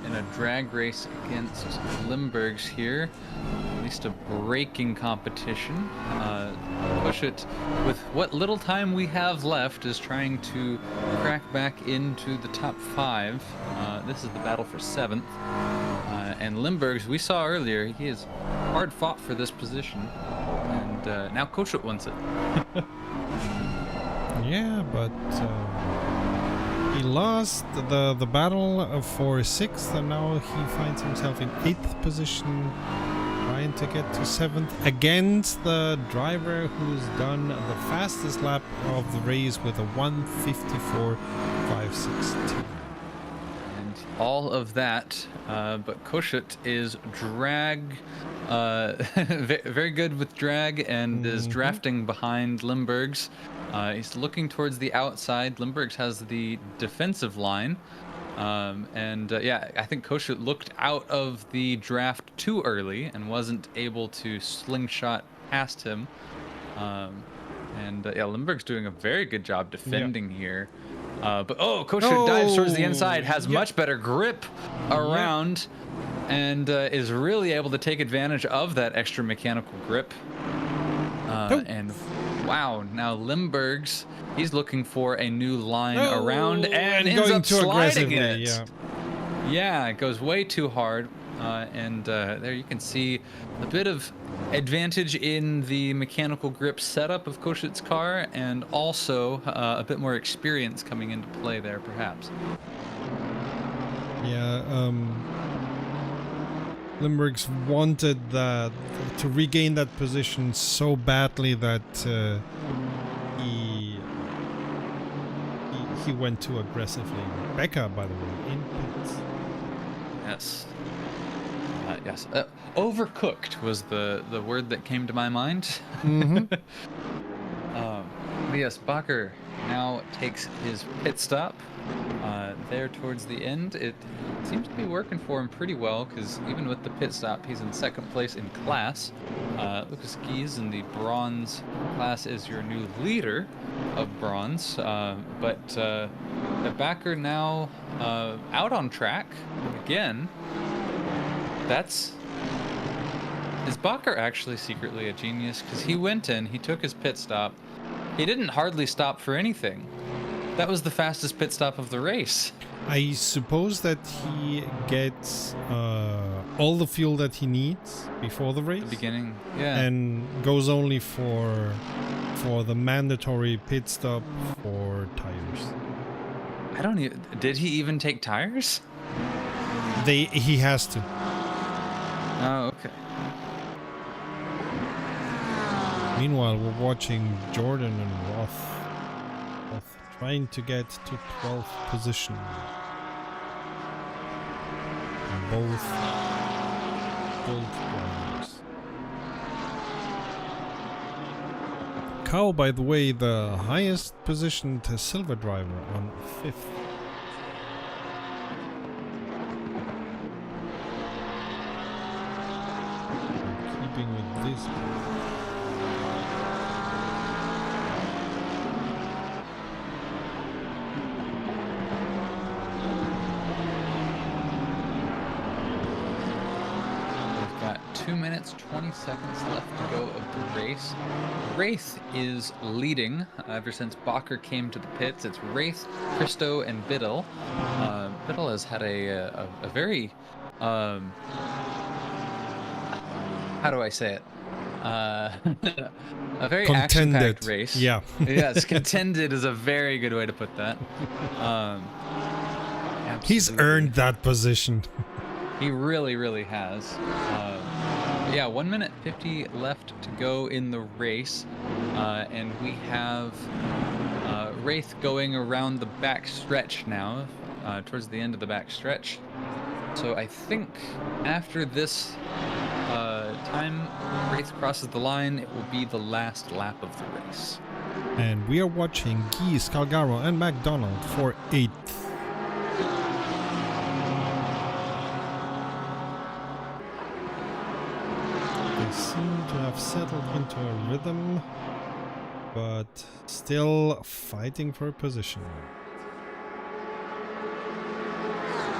in a drag race against Limburgs here, at least a braking competition. Kossuth, with what little time we have left, is trying to crack back into the top 5. This is the battle for 7th. And Limburgs, we saw earlier, he is hard fought for this position. And now Kossuth wants it. Yeah, but he lost the battle for 6th, and now he finds himself in 8th position, trying to get to 7th against the driver who's done the fastest lap of the race with a 1:54.562. And all of that, but Kossuth is very good with drag and is drafting behind Limburgs. He's looking towards the outside. Limburgs has the defensive line. Yeah, I think Kossuth looked out of the draft too early and wasn't able to slingshot past him. Yeah, Limburg's doing a very good job defending here. But Kossuth dives towards the inside, has much better grip around, and is really able to take advantage of that extra mechanical grip. And wow, now Limburgs, he's looking for a new line around and ends up sliding it. Yeah, it goes way too hard. There you can see a bit of advantage in the mechanical grip setup of Kossuth's car, and also a bit more experience coming into play there, perhaps. Yeah, Limburgs wanted to regain that position so badly that he went too aggressively. Becca, by the way, in pits. Yes. Yes. Overcooked was the word that came to my mind. Yes, Bakker now takes his pit stop there towards the end. It seems to be working for him pretty well, because even with the pit stop, he's in 2nd place in class. Lucas Gies in the bronze class is your new leader of bronze, but the Bakker now out on track again. That's Is Bakker actually secretly a genius? Because he went in, he took his pit stop. He didn't hardly stop for anything. That was the fastest pit stop of the race. I suppose that he gets all the fuel that he needs before the race. The beginning, yeah. And goes only for the mandatory pit stop for tires. I don't even... Did he even take tires? He has to. Oh, okay. Meanwhile, we're watching Jordan and Roth trying to get to 12th position. Both gold drivers. Cow, by the way, the highest positioned silver driver on 5th. Keeping with this. We've got 2 minutes, 20 seconds left to go of the race. Wraith is leading ever since Bakker came to the pits. It's Wraith, Christo, and Biddle. Biddle has had a very... how do I say it? A very action-packed race. Yeah. Yes, contended is a very good way to put that. He's earned that position. He really, really has. Yeah, 1 minute 50 left to go in the race, and we have Wraith going around the back stretch now, towards the end of the back stretch. So I think after this time Wraith crosses the line, it will be the last lap of the race. And we are watching Geese, Calgaro, and McDonald for 8th. They seem to have settled into a rhythm, but still fighting for a position.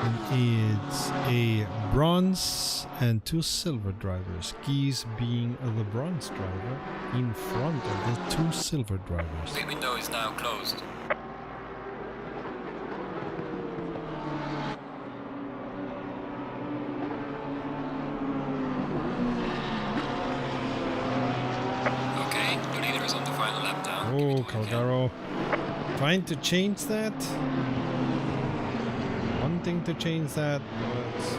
And it's a bronze and 2 silver drivers, Geese being the bronze driver in front of the 2 silver drivers. The window is now closed. Okay, the leader is on the final lap now. Oh, Calgaro trying to change that. Wanting to change that, but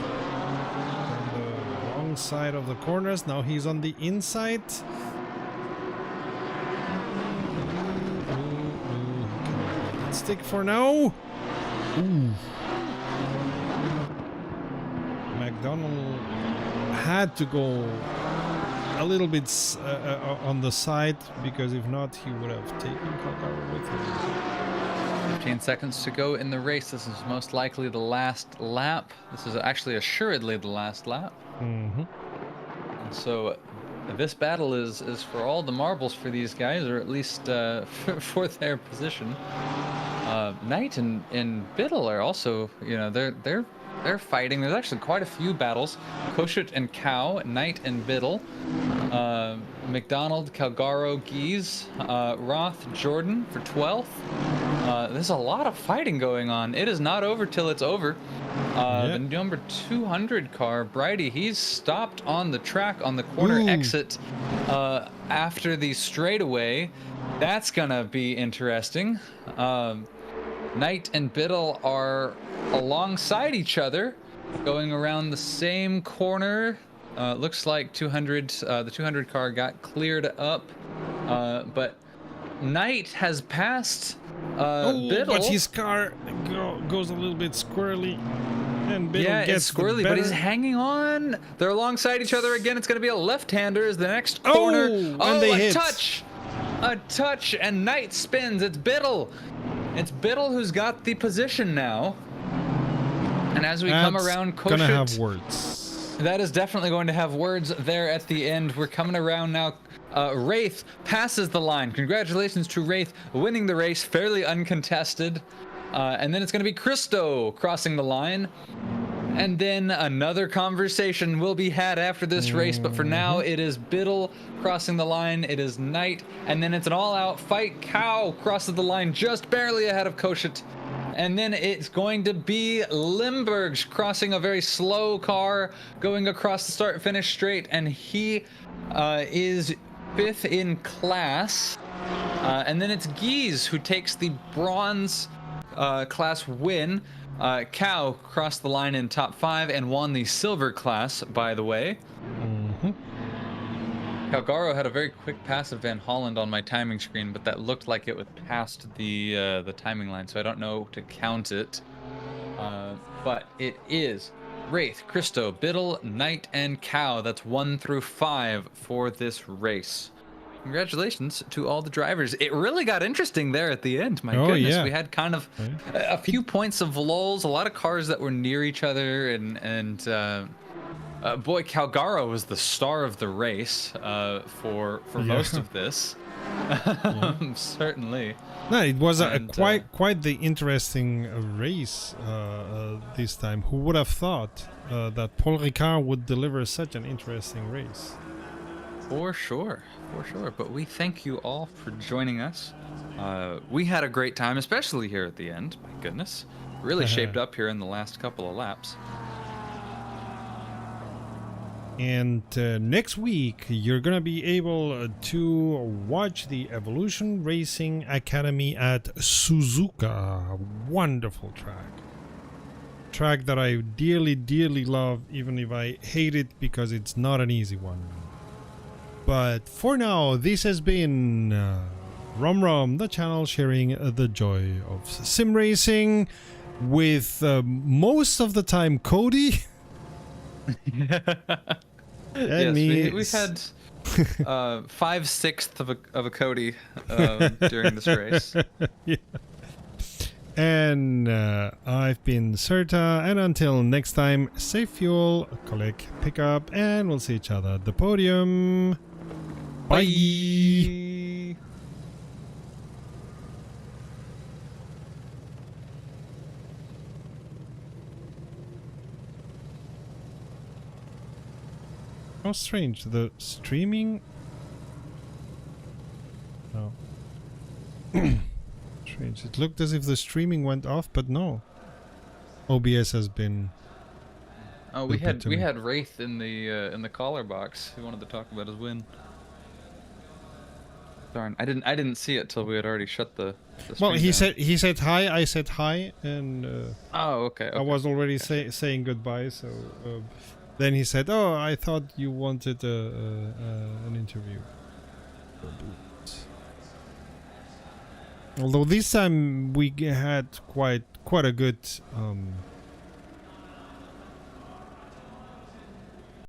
on the wrong side of the corners. Now he's on the inside. Stick for now. Ooh. McDonald had to go a little bit on the side, because if not, he would have taken Calgaro with him. 15 seconds to go in the race. This is most likely the last lap. This is actually assuredly the last lap. Mm-hmm. And so this battle is for all the marbles for these guys, or at least for their position. Knight and Biddle are also, you know, they're fighting. There's actually quite a few battles. Koshut and Cow, Knight and Biddle, McDonald, Calgaro, Geese, Roth, Jordan for 12th. There's a lot of fighting going on. It is not over till it's over. The number 200 car, Bridie, he's stopped on the track on the corner exit after the straightaway. That's gonna be interesting. Knight and Biddle are alongside each other, going around the same corner. Looks like the 200 car got cleared up, but Knight has passed Biddle. But his car goes a little bit squirrely, and Biddle gets it's squirrely, but he's hanging on. They're alongside each other again. It's going to be a left-hander as the next corner. And they hit. A touch, and Knight spins. It's Biddle. It's Biddle who's got the position now. And as we come around, Koshut, gonna have words. That is definitely going to have words there at the end. We're coming around now. Wraith passes the line. Congratulations to Wraith winning the race, fairly uncontested. And then it's going to be Christo crossing the line. And then another conversation will be had after this race, but for now it is Biddle crossing the line, it is Knight, and then it's an all-out fight. Cow crosses the line just barely ahead of Koshut. And then it's going to be Limburgs crossing a very slow car, going across the start-finish straight, and he is 5th in class. And then it's Gies who takes the bronze class win. Cow crossed the line in top 5 and won the silver class, by the way. Calgaro had a very quick pass of Van Holland on my timing screen, but that looked like it was past the timing line, so I don't know to count it. But it is Wraith, Christo, Biddle, Knight, and Cow. That's 1 through 5 for this race. Congratulations to all the drivers. It really got interesting there at the end. My goodness, yeah. We had kind of a few points of lulls, a lot of cars that were near each other, and boy, Calgaro was the star of the race for most of this. Certainly. No, it was quite the interesting race this time. Who would have thought that Paul Ricard would deliver such an interesting race? For sure. But we thank you all for joining us. We had a great time, especially here at the end. My goodness. Really shaped up here in the last couple of laps. And next week, you're going to be able to watch the Evolution Racing Academy at Suzuka. Wonderful track. Track that I dearly, dearly love, even if I hate it because it's not an easy one. But for now, this has been Rom, the channel sharing the joy of sim racing with most of the time Cody. Yes, we've had 5/6 of a Cody during this race. Yeah. And I've been Serta, and until next time, safe fuel, collect, pick up, and we'll see each other at the podium. Bye. How strange, the streaming... No. Strange, it looked as if the streaming went off, but no. OBS has been... Oh, we had Wraith in the caller box. He wanted to talk about his win. Darn, I didn't see it till we had already shut the well, he down. he said hi, I said hi, and oh, okay. I was already saying goodbye, so then he said, "Oh, I thought you wanted an interview." Although this time we had quite a good